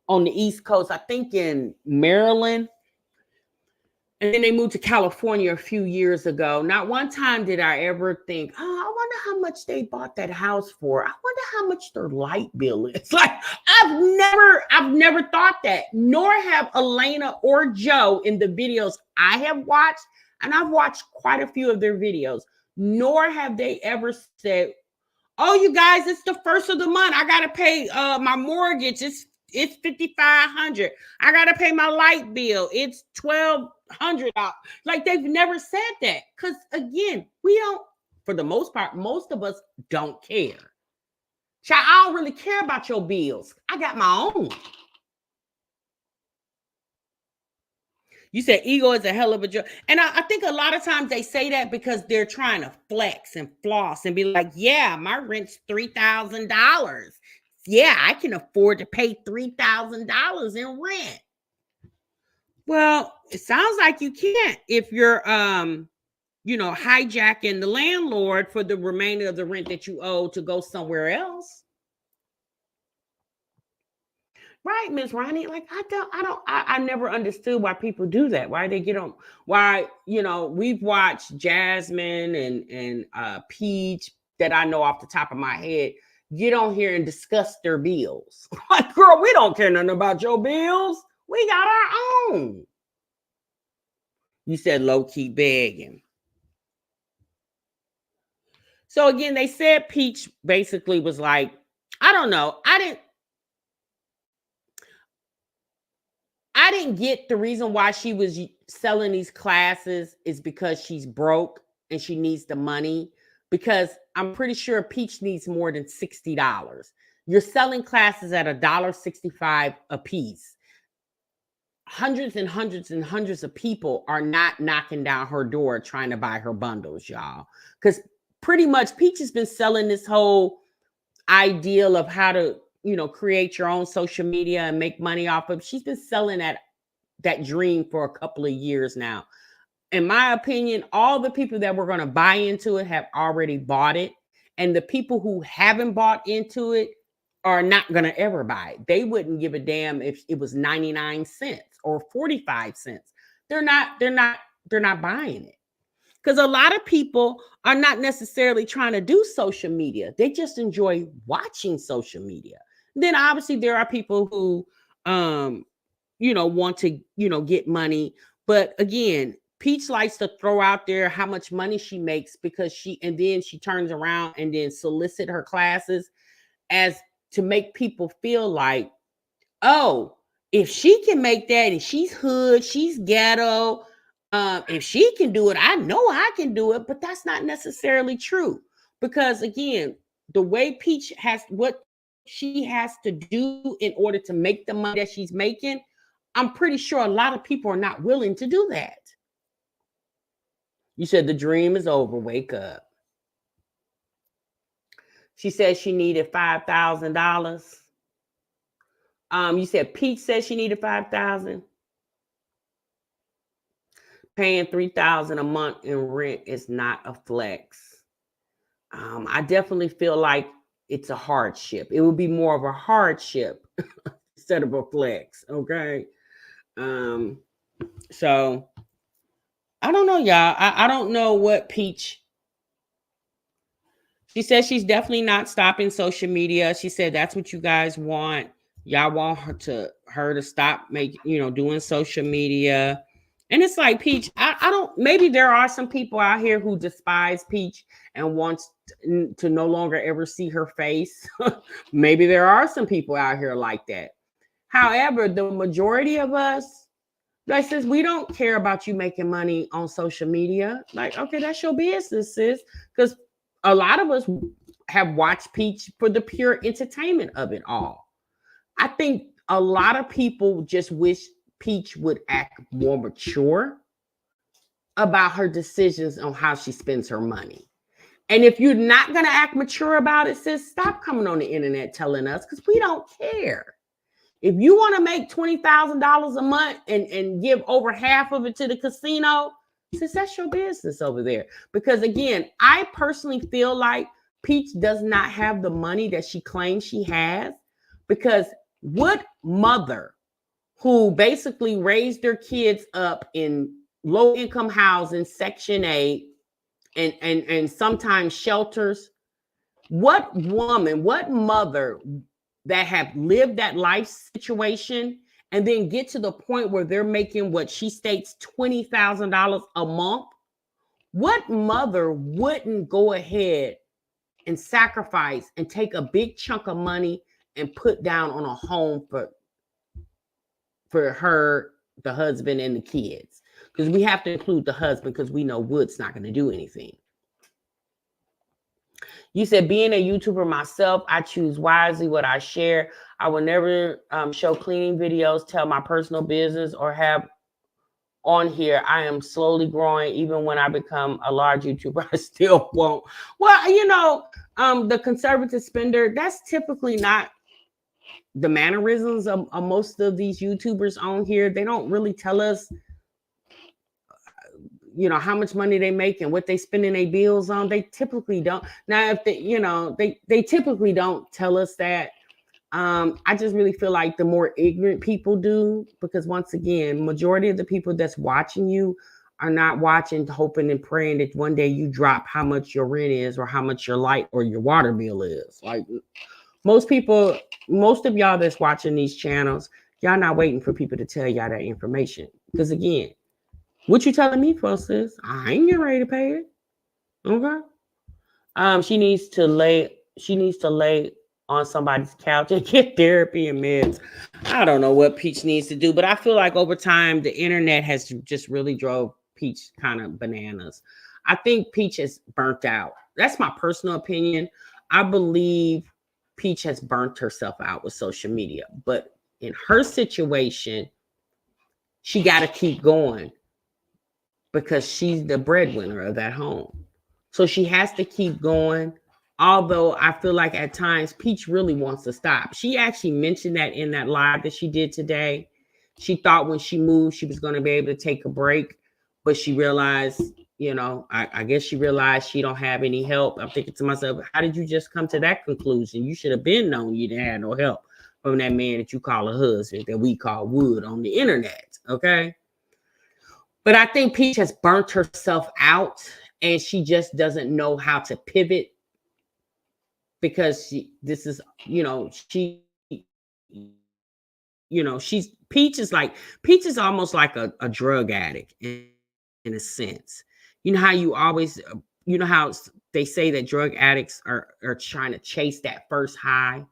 on the East Coast, I think in Maryland. And then they moved to California a few years ago. Not one time did I ever think, oh, I wonder how much they bought that house for. I wonder how much their light bill is. Like, I've never thought that, nor have Elena or Joe in the videos I have watched. And I've watched quite a few of their videos, nor have they ever said, oh, you guys, it's the first of the month. I got to pay my mortgage. It's $5,500. I got to pay my light bill. It's $1,200. Like, they've never said that. Because, again, we don't, for the most part, most of us don't care. Child, I don't really care about your bills. I got my own. You said ego is a hell of a joke. And I think a lot of times they say that because they're trying to flex and floss and be like, yeah, my rent's $3,000. Yeah, I can afford to pay $3,000 in rent. Well, it sounds like you can't if you're, hijacking the landlord for the remainder of the rent that you owe to go somewhere else. Right, Miss Ronnie. Like, I never understood why people do that. Why they get on, we've watched Jasmine and Peach, that I know off the top of my head, get on here and discuss their bills. Like, girl, we don't care nothing about your bills. We got our own. You said low-key begging. So again, they said Peach basically was like, I don't know. I didn't get the reason why she was selling these classes is because she's broke and she needs the money, because I'm pretty sure Peach needs more than $60. You're selling classes at $1.65 a piece. Hundreds and hundreds and hundreds of people are not knocking down her door trying to buy her bundles, y'all. Because pretty much Peach has been selling this whole ideal of how to, create your own social media and make money off of. She's been selling that dream for a couple of years now. In my opinion, all the people that were going to buy into it have already bought it. And the people who haven't bought into it are not going to ever buy it. They wouldn't give a damn if it was 99 cents or 45 cents. They're not buying it. Because a lot of people are not necessarily trying to do social media. They just enjoy watching social media. Then obviously there are people who, want to, get money. But again, Peach likes to throw out there how much money she makes because and then she turns around and then solicit her classes as to make people feel like, oh, if she can make that and she's hood, she's ghetto, if she can do it, I know I can do it. But that's not necessarily true, because again, the way Peach what she has to do in order to make the money that she's making, I'm pretty sure a lot of people are not willing to do that. You said the dream is over. Wake up. She said she needed $5,000. You said Peach said she needed $5,000. Paying $3,000 a month in rent is not a flex. I definitely feel like it's a hardship. It would be more of a hardship instead of a flex. Okay. So I don't know, y'all. I don't know what Peach. She says she's definitely not stopping social media. She said that's what you guys want. Y'all want her to stop doing social media. And it's like, Peach, I don't, maybe there are some people out here who despise Peach and wants to no longer ever see her face. Maybe there are some people out here like that. However, the majority of us, like, says we don't care about you making money on social media. Like, okay, that's your business, sis. Because a lot of us have watched Peach for the pure entertainment of it all. I think a lot of people just wish Peach would act more mature about her decisions on how she spends her money. And if you're not going to act mature about it, sis, stop coming on the internet telling us, because we don't care. If you want to make $20,000 a month and give over half of it to the casino, sis, that's your business over there. Because again, I personally feel like Peach does not have the money that she claims she has, because what mother who basically raised their kids up in low income housing, Section 8, and sometimes shelters, what woman, what mother that have lived that life situation and then get to the point where they're making what she states $20,000 a month, what mother wouldn't go ahead and sacrifice and take a big chunk of money and put down on a home for her, the husband, and the kids? Because we have to include the husband, because we know Wood's not going to do anything. You said, being a YouTuber myself, I choose wisely what I share. I will never show cleaning videos, tell my personal business, or have on here. I am slowly growing. Even when I become a large YouTuber, I still won't. Well, you know, the conservative spender, that's typically not the mannerisms of most of these YouTubers on here. They don't really tell us, you know, how much money they make and what they spending their bills on. They typically don't. Now, if they, you know, they typically don't tell us that. I just really feel like the more ignorant people do, because once again, majority of the people that's watching you are not watching, hoping and praying that one day you drop how much your rent is or how much your light or your water bill is. Like, most people, most of y'all that's watching these channels, y'all not waiting for people to tell y'all that information. Because again, what you telling me for, sis? I ain't getting ready to pay it. Okay. She needs to lay on somebody's couch and get therapy and meds. I don't know what Peach needs to do, but I feel like over time the internet has just really drove Peach kind of bananas. I think Peach is burnt out. That's my personal opinion. I believe Peach has burnt herself out with social media, but in her situation, she got to keep going because she's the breadwinner of that home. So she has to keep going. Although I feel like at times Peach really wants to stop. She actually mentioned that in that live that she did today. She thought when she moved, she was going to be able to take a break, but she realized, you know, I guess she realized she don't have any help. I'm thinking to myself, how did you just come to that conclusion? You should have been known you didn't have no help from that man that you call a husband, that we call Wood on the internet. Okay. But I think Peach has burnt herself out and she just doesn't know how to pivot, because Peach is almost like a drug addict in a sense. You know how how they say that drug addicts are trying to chase that first high,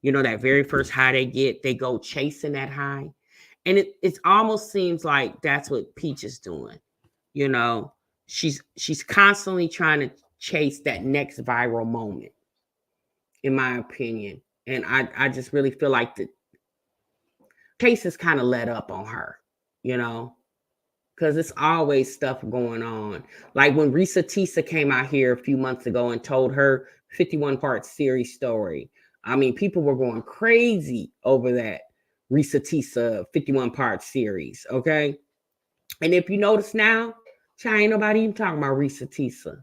that very first high they get, they go chasing that high. And it almost seems like that's what Peach is doing. She's constantly trying to chase that next viral moment, in my opinion. And I just really feel like the chase is kind of let up on her, because it's always stuff going on. Like when Risa Tisa came out here a few months ago and told her 51-part series story. I mean, people were going crazy over that Risa Tisa 51-part series, okay? And if you notice now, ain't nobody even talking about Risa Tisa.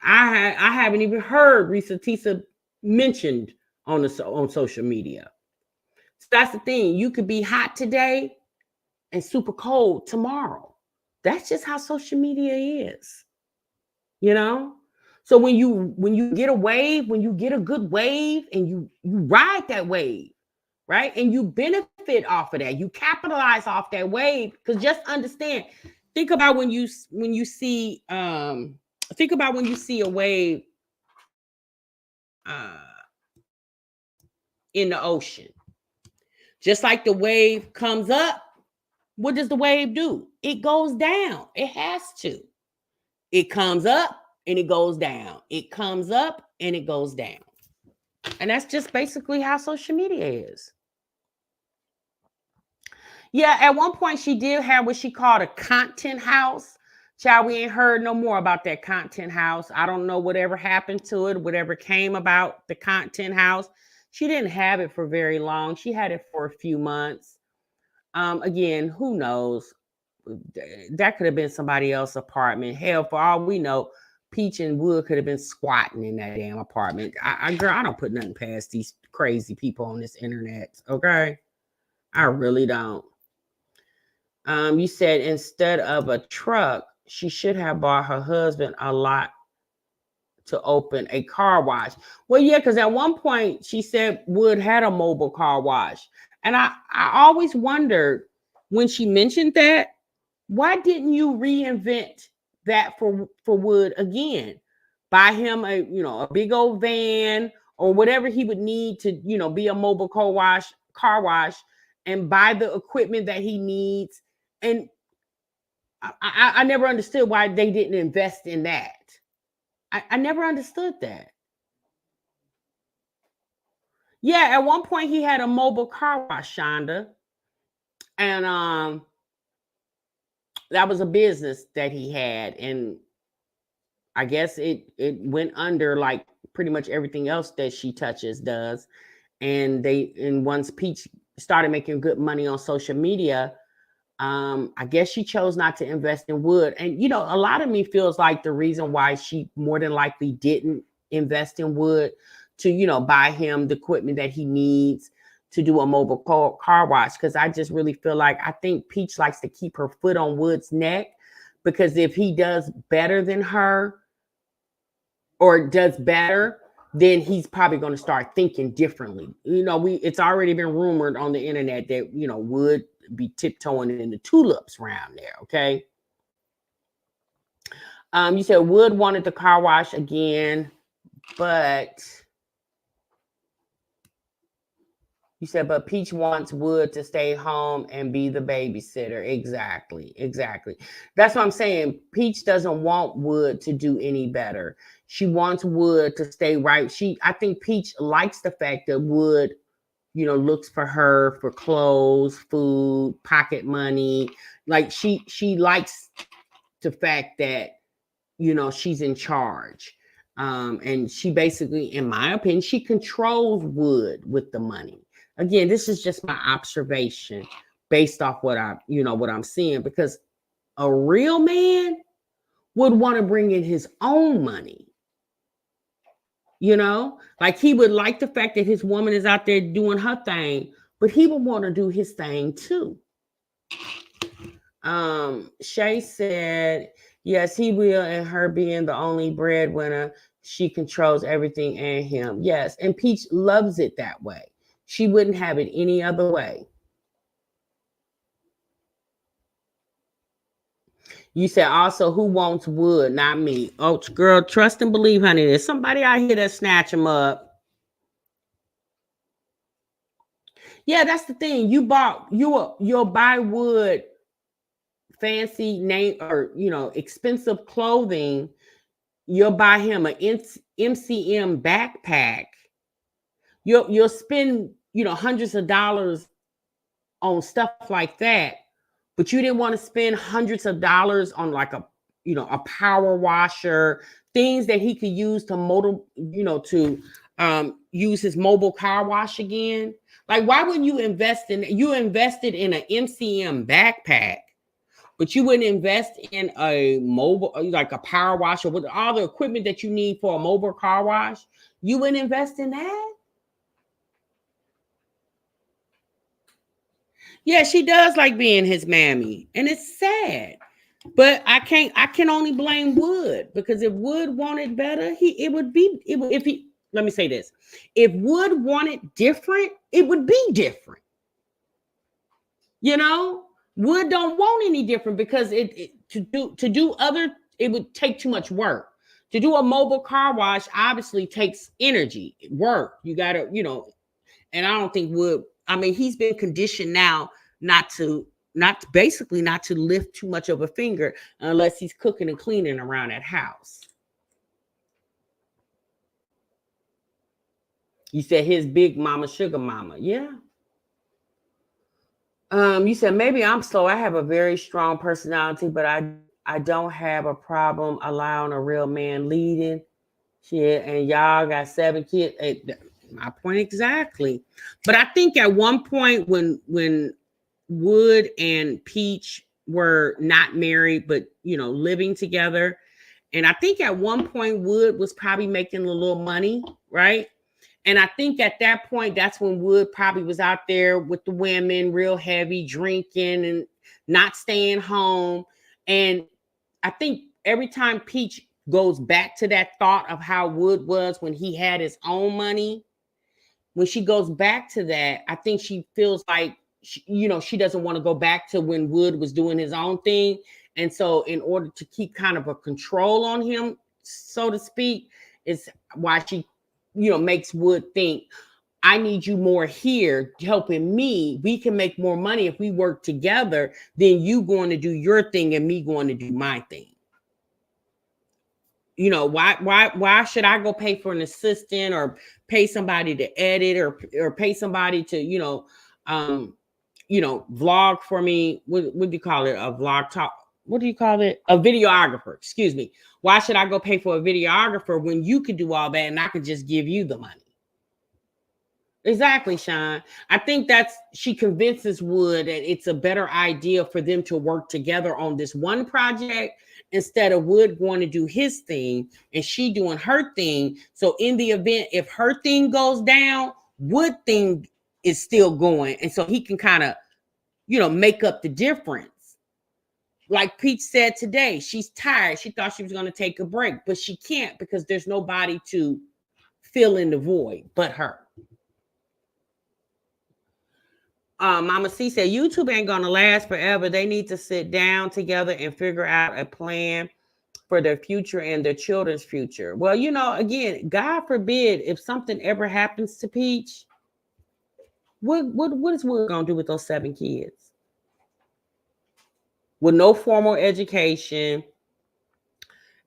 I haven't even heard Risa Tisa mentioned on social media. So that's the thing. You could be hot today and super cold tomorrow. That's just how social media is. So when you get a wave, when you get a good wave and you ride that wave, right? And you benefit off of that. You capitalize off that wave, because just understand, think about when you see think about when you see a wave uh in the ocean. Just like the wave comes up, what does the wave do? It goes down. It has to. It comes up and it goes down. It comes up and it goes down. And that's just basically how social media is. Yeah, at one point she did have what she called a content house. Child, we ain't heard no more about that content house. I don't know whatever happened to it, whatever came about the content house. She didn't have it for very long. She had it for a few months. Again, who knows? That could have been somebody else's apartment. Hell, for all we know, Peach and Wood could have been squatting in that damn apartment. Girl, I don't put nothing past these crazy people on this internet. Okay, I really don't. You said instead of a truck, she should have bought her husband a lot to open a car wash. Well, yeah, because at one point she said Wood had a mobile car wash. And I always wondered when she mentioned that, why didn't you reinvent that for Wood again? Buy him a big old van or whatever he would need to, be a mobile car wash, and buy the equipment that he needs. And I never understood why they didn't invest in that. I never understood that. Yeah, at one point he had a mobile car wash, Shonda. And that was a business that he had. And I guess it went under like pretty much everything else that she touches does. And once Peach started making good money on social media, I guess she chose not to invest in Wood. And a lot of me feels like the reason why she more than likely didn't invest in Wood to buy him the equipment that he needs to do a mobile car wash, because I just really feel like I think Peach likes to keep her foot on Wood's neck, because if he does better than her or does better, then he's probably going to start thinking differently. It's already been rumored on the internet that Wood be tiptoeing in the tulips around there. Okay. You said Wood wanted the car wash again, but you said, but Peach wants Wood to stay home and be the babysitter. Exactly. That's what I'm saying. Peach doesn't want Wood to do any better. She wants Wood to stay right. I think Peach likes the fact that Wood looks for her for clothes, food, pocket money. Like she likes the fact that, she's in charge. And she basically, in my opinion, she controls Wood with the money. Again, this is just my observation based off what I'm seeing, because a real man would want to bring in his own money. Like he would like the fact that his woman is out there doing her thing, but he would want to do his thing too. Shay said, yes, he will. And her being the only breadwinner, she controls everything and him. Yes. And Peach loves it that way. She wouldn't have it any other way. You said also, who wants Wood? Not me. Oh, girl, trust and believe, honey. There's somebody out here that snatch him up. Yeah, that's the thing. You'll buy Wood fancy name or expensive clothing. You'll buy him an MCM backpack. You'll spend hundreds of dollars on stuff like that, but you didn't want to spend hundreds of dollars on like a power washer, things that he could use to use his mobile car wash again. Like, why wouldn't you invested in an MCM backpack, but you wouldn't invest in a mobile, like a power washer with all the equipment that you need for a mobile car wash? You wouldn't invest in that? Yeah, she does like being his mammy, and it's sad. But I can only blame Wood, because if Wood wanted better, if let me say this. If Wood wanted different, it would be different. You know, Wood don't want any different because to do other, it would take too much work. To do a mobile car wash obviously takes energy, work. You gotta, you know, and I don't think Wood, I mean, he's been conditioned now not to lift too much of a finger unless he's cooking and cleaning around that house. You said his big mama, sugar mama. Yeah. You said maybe I'm slow. I have a very strong personality, but I don't have a problem allowing a real man leading. Shit, and y'all got 7 kids. My point exactly. But I think at one point when Wood and Peach were not married, but you know, living together, and I think at one point Wood was probably making a little money, right? And I think at that point, that's when Wood probably was out there with the women, real heavy, drinking and not staying home. And I think every time Peach goes back to that thought of how Wood was when he had his own money, when she goes back to that, I think she feels like, she doesn't want to go back to when Wood was doing his own thing. And so in order to keep kind of a control on him, so to speak, is why she makes Wood think, I need you more here helping me. We can make more money if we work together than you going to do your thing and me going to do my thing. Why should I go pay for an assistant or pay somebody to edit or pay somebody to, vlog for me? What do you call it? A vlog talk? What do you call it? A videographer, excuse me. Why should I go pay for a videographer when you could do all that and I could just give you the money? Exactly, Sean. I think she convinces Wood that it's a better idea for them to work together on this one project instead of Wood going to do his thing and she doing her thing. So in the event, if her thing goes down, Wood thing is still going. And so he can kind of, make up the difference. Like Peach said today, she's tired. She thought she was going to take a break, but she can't because there's nobody to fill in the void but her. Mama C said, YouTube ain't going to last forever. They need to sit down together and figure out a plan for their future and their children's future. Well, again, God forbid if something ever happens to Peach, what is Wood going to do with those 7 kids? With no formal education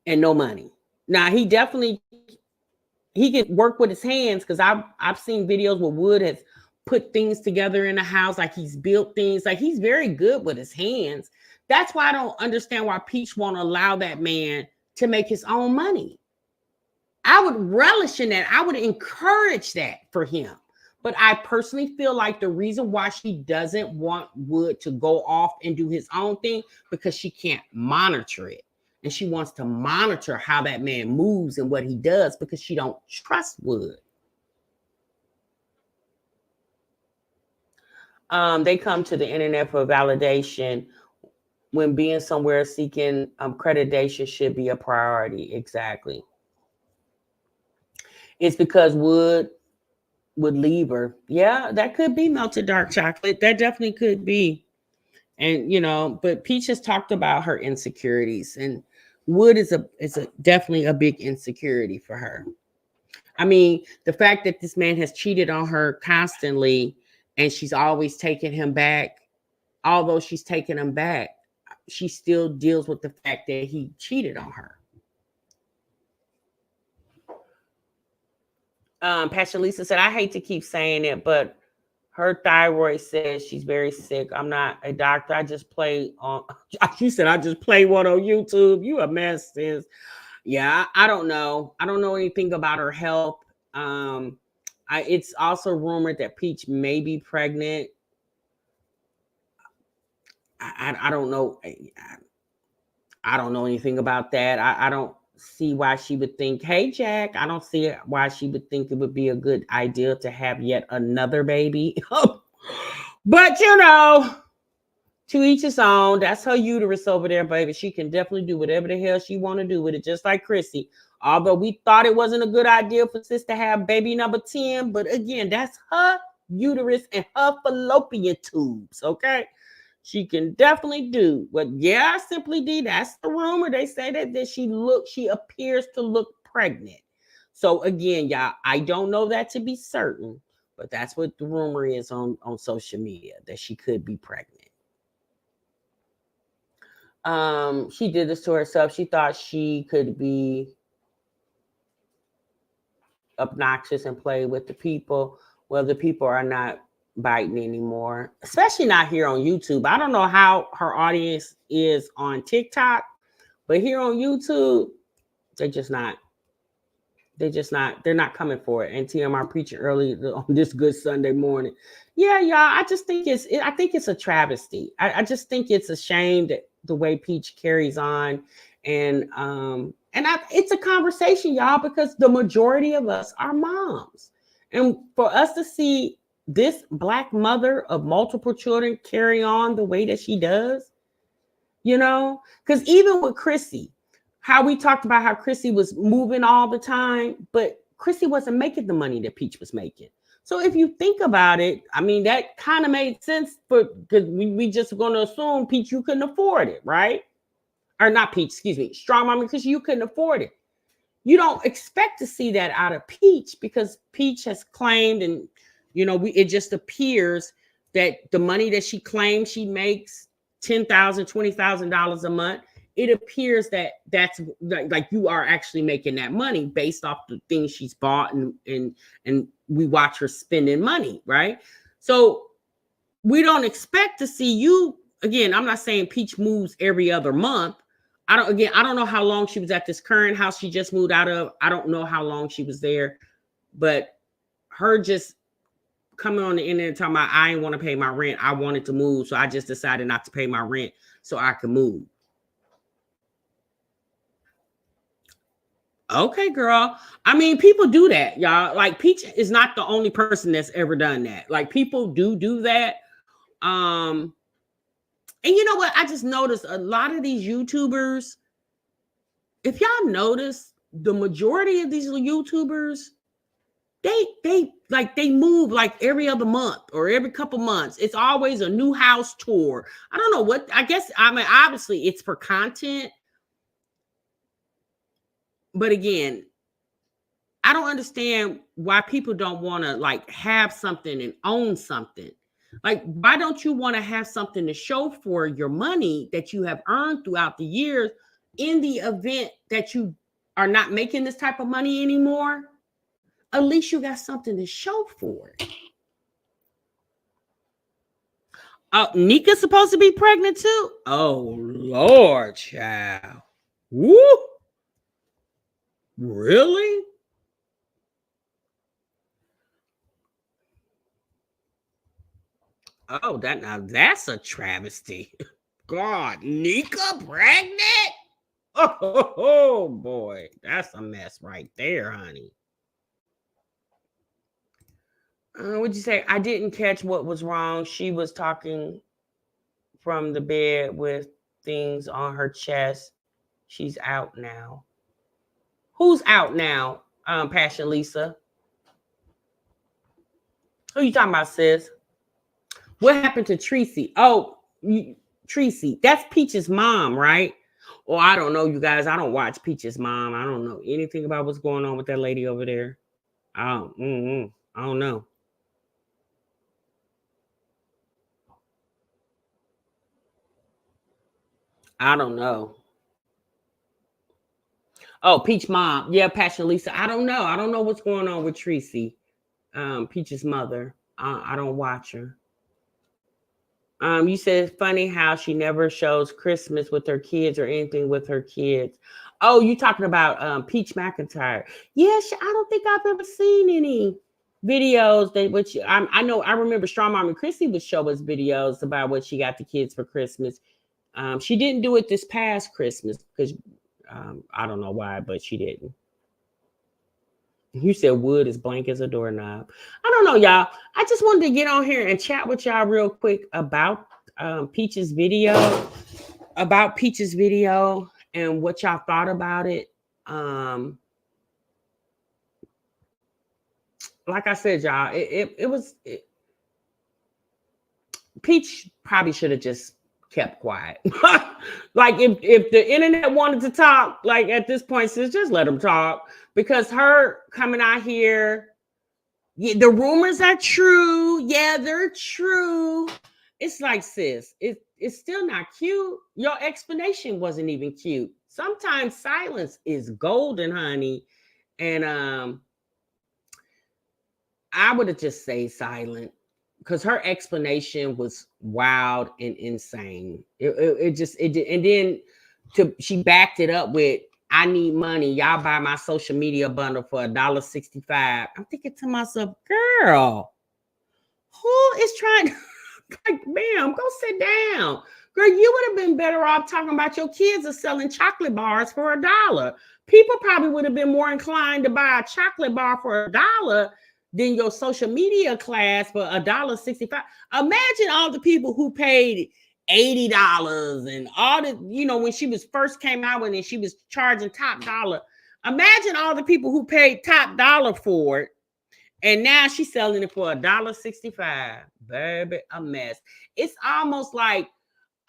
and no money. Now, he can work with his hands because I've seen videos where Wood has put things together in the house, like he's built things, like he's very good with his hands. That's why I don't understand why Peach won't allow that man to make his own money. I would relish in that. I would encourage that for him. But I personally feel like the reason why she doesn't want Wood to go off and do his own thing because she can't monitor it. And she wants to monitor how that man moves and what he does because she don't trust Wood. They come to the internet for validation when being somewhere seeking accreditation should be a priority. Exactly. It's because Wood would leave her. Yeah, that could be melted dark chocolate. That definitely could be. And, but Peach has talked about her insecurities, and Wood is definitely a big insecurity for her. I mean, the fact that this man has cheated on her constantly and she's always taking him back, although she's taking him back, she still deals with the fact that he cheated on her. Pastor Lisa said, I hate to keep saying it, but her thyroid says she's very sick. I'm not a doctor. I just play on. She said, I just play one on YouTube. You a mess, sis. Yeah, I don't know. I don't know anything about her health. It's also rumored that Peach may be pregnant. I don't know. I don't know anything about that. I don't see why she would think, hey, Jack, I don't see why she would think it would be a good idea to have yet another baby. But, To each his own. That's her uterus over there, baby. She can definitely do whatever the hell she want to do with it, just like Chrissy. Although we thought it wasn't a good idea for sis to have baby number 10, but again, that's her uterus and her fallopian tubes, okay? She can definitely do what, yeah, Simply D, that's the rumor. They say that she appears to look pregnant. So again, y'all, I don't know that to be certain, but that's what the rumor is on social media, that she could be pregnant. She did this to herself. She thought she could be obnoxious and play with the people. Well, the people are not biting anymore, especially not here on YouTube. I don't know how her audience is on TikTok, but here on YouTube, they're not coming for it. And TMR preaching early on this good Sunday morning. Yeah, y'all, I think it's a travesty. I just think it's a shame that the way Peach carries on. And it's a conversation, y'all, because the majority of us are moms. And for us to see this Black mother of multiple children carry on the way that she does, because even with Chrissy, how we talked about how Chrissy was moving all the time, but Chrissy wasn't making the money that Peach was making. So if you think about it, I mean, that kind of made sense because we just going to assume, Peach, you couldn't afford it, right? Or not Peach, excuse me, Strong Mommy, because you couldn't afford it. You don't expect to see that out of Peach because Peach has claimed, and it just appears that the money that she claims she makes, $10,000, $20,000 a month, it appears that that's like you are actually making that money based off the things she's bought, and we watch her spending money, right? So we don't expect to see you again. I'm not saying Peach moves every other month. I don't know how long she was at this current house she just moved out of. I don't know how long she was there, but her just coming on the internet and talking about, I didn't want to pay my rent. I wanted to move, so I just decided not to pay my rent so I could move. Okay, girl. I mean, people do that, y'all. Like, Peach is not the only person that's ever done that. Like, people do that. And you know what? I just noticed a lot of these YouTubers, if y'all notice, the majority of these YouTubers, they move like every other month or every couple months. It's always a new house tour. I don't know what, I guess, I mean, obviously it's for content. But again, I don't understand why people don't want to like have something and own something. Like, why don't you want to have something to show for your money that you have earned throughout the years in the event that you are not making this type of money anymore? At least you got something to show for it. Oh, Nika's supposed to be pregnant too? Oh, Lord, child. Woo! Really? Oh, that's a travesty. God, Nika pregnant? Oh, boy, that's a mess right there, honey. What'd you say? I didn't catch what was wrong. She was talking from the bed with things on her chest. She's out now. Who's out now? Passion Lisa. Who you talking about, sis? What happened to Tracy? Oh, Tracy. That's Peach's mom, right? Oh, I don't know, you guys. I don't watch Peach's mom. I don't know anything about what's going on with that lady over there. I don't know. I don't know. Oh, Peach mom. Yeah, Passion Lisa. I don't know. I don't know what's going on with Tracy, Peach's mother. I don't watch her. You said it's funny how she never shows Christmas with her kids or anything with her kids. Oh, you talking about Peach McIntyre? Yes, I don't think I've ever seen any videos that which I know. I remember Strong Mom and Chrissy would show us videos about what she got the kids for Christmas. She didn't do it this past Christmas because I don't know why, but she didn't. You said wood is blank as a doorknob. I don't know, y'all. I just wanted to get on here and chat with y'all real quick about Peach's video, and what y'all thought about it. Like I said, y'all, Peach probably should have just kept quiet. Like if the internet wanted to talk, like at this point, sis, just let them talk, because her coming out here, the rumors are true. Yeah, they're true. It's like, sis, it's still not cute. Your explanation wasn't even cute. Sometimes silence is golden, honey. And I would have just stayed silent, because her explanation was wild and insane. And then she backed it up with, I need money. Y'all buy my social media bundle for $1.65. I'm thinking to myself, girl, who is trying? Like, ma'am, go sit down. Girl, you would have been better off talking about your kids are selling chocolate bars for $1. People probably would have been more inclined to buy a chocolate bar for $1 than your social media class for $1.65. Imagine all the people who paid $80 and all the, when she was first came out, when she was charging top dollar. Imagine all the people who paid top dollar for it, and now she's selling it for $1.65. Baby, a mess. It's almost like,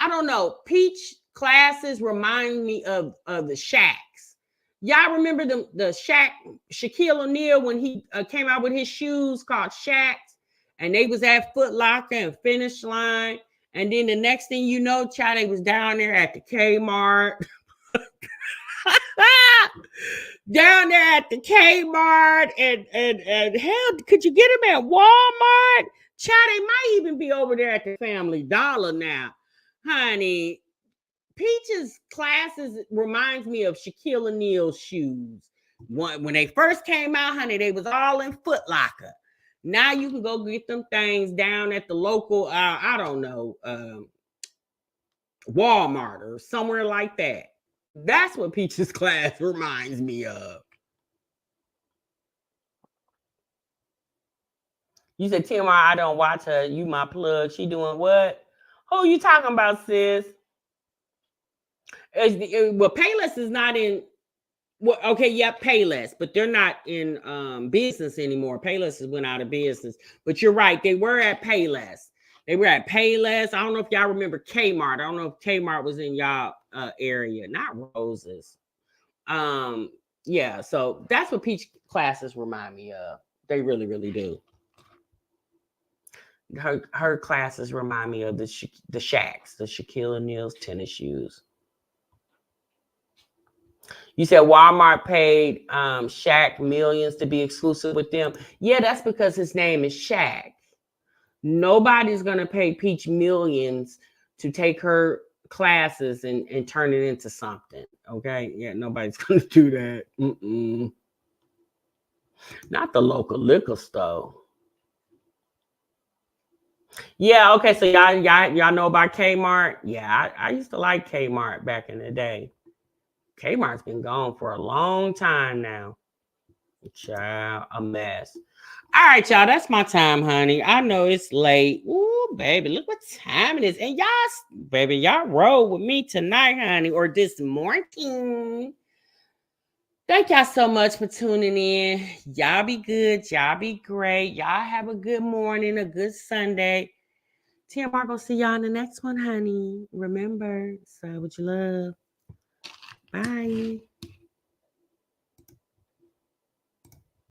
I don't know, Peach classes remind me of the Shaqs. Y'all remember the Shaquille O'Neal, when he came out with his shoes called Shaqs, and they was at Foot Locker and Finish Line, and then the next thing you know, child, they was down there at the Kmart. Down there at the Kmart, and hell, could you get them at Walmart? Child, they might even be over there at the Family Dollar now, honey. Peach's classes reminds me of Shaquille O'Neal's shoes. When they first came out, honey, they was all in Foot Locker. Now you can go get them things down at the local, I don't know, Walmart or somewhere like that. That's what Peach's class reminds me of. You said, Tim, I don't watch her. You my plug. She doing what? Who you talking about, sis? Well, Payless is not in. Well, okay, yeah, Payless, but they're not in business anymore. Payless has went out of business. But you're right, they were at Payless. They were at Payless. I don't know if y'all remember Kmart. I don't know if Kmart was in y'all area. Not Roses. Yeah, so that's what Peach classes remind me of. They really, really do. Her classes remind me of the Shaqs, the Shaquille O'Neal's tennis shoes. You said Walmart paid Shaq millions to be exclusive with them. Yeah, that's because his name is Shaq. Nobody's going to pay Peach millions to take her classes and turn it into something. Okay? Yeah, nobody's going to do that. Not the local liquor store. Yeah, okay, so y'all know about Kmart? Yeah, I used to like Kmart back in the day. Kmart's been gone for a long time now. Child, a mess. All right, y'all, that's my time, honey. I know it's late. Ooh, baby, look what time it is. And y'all roll with me tonight, honey, or this morning. Thank y'all so much for tuning in. Y'all be good. Y'all be great. Y'all have a good morning, a good Sunday. Tim, I'm going to see y'all in the next one, honey. Remember, say what you love. Bye.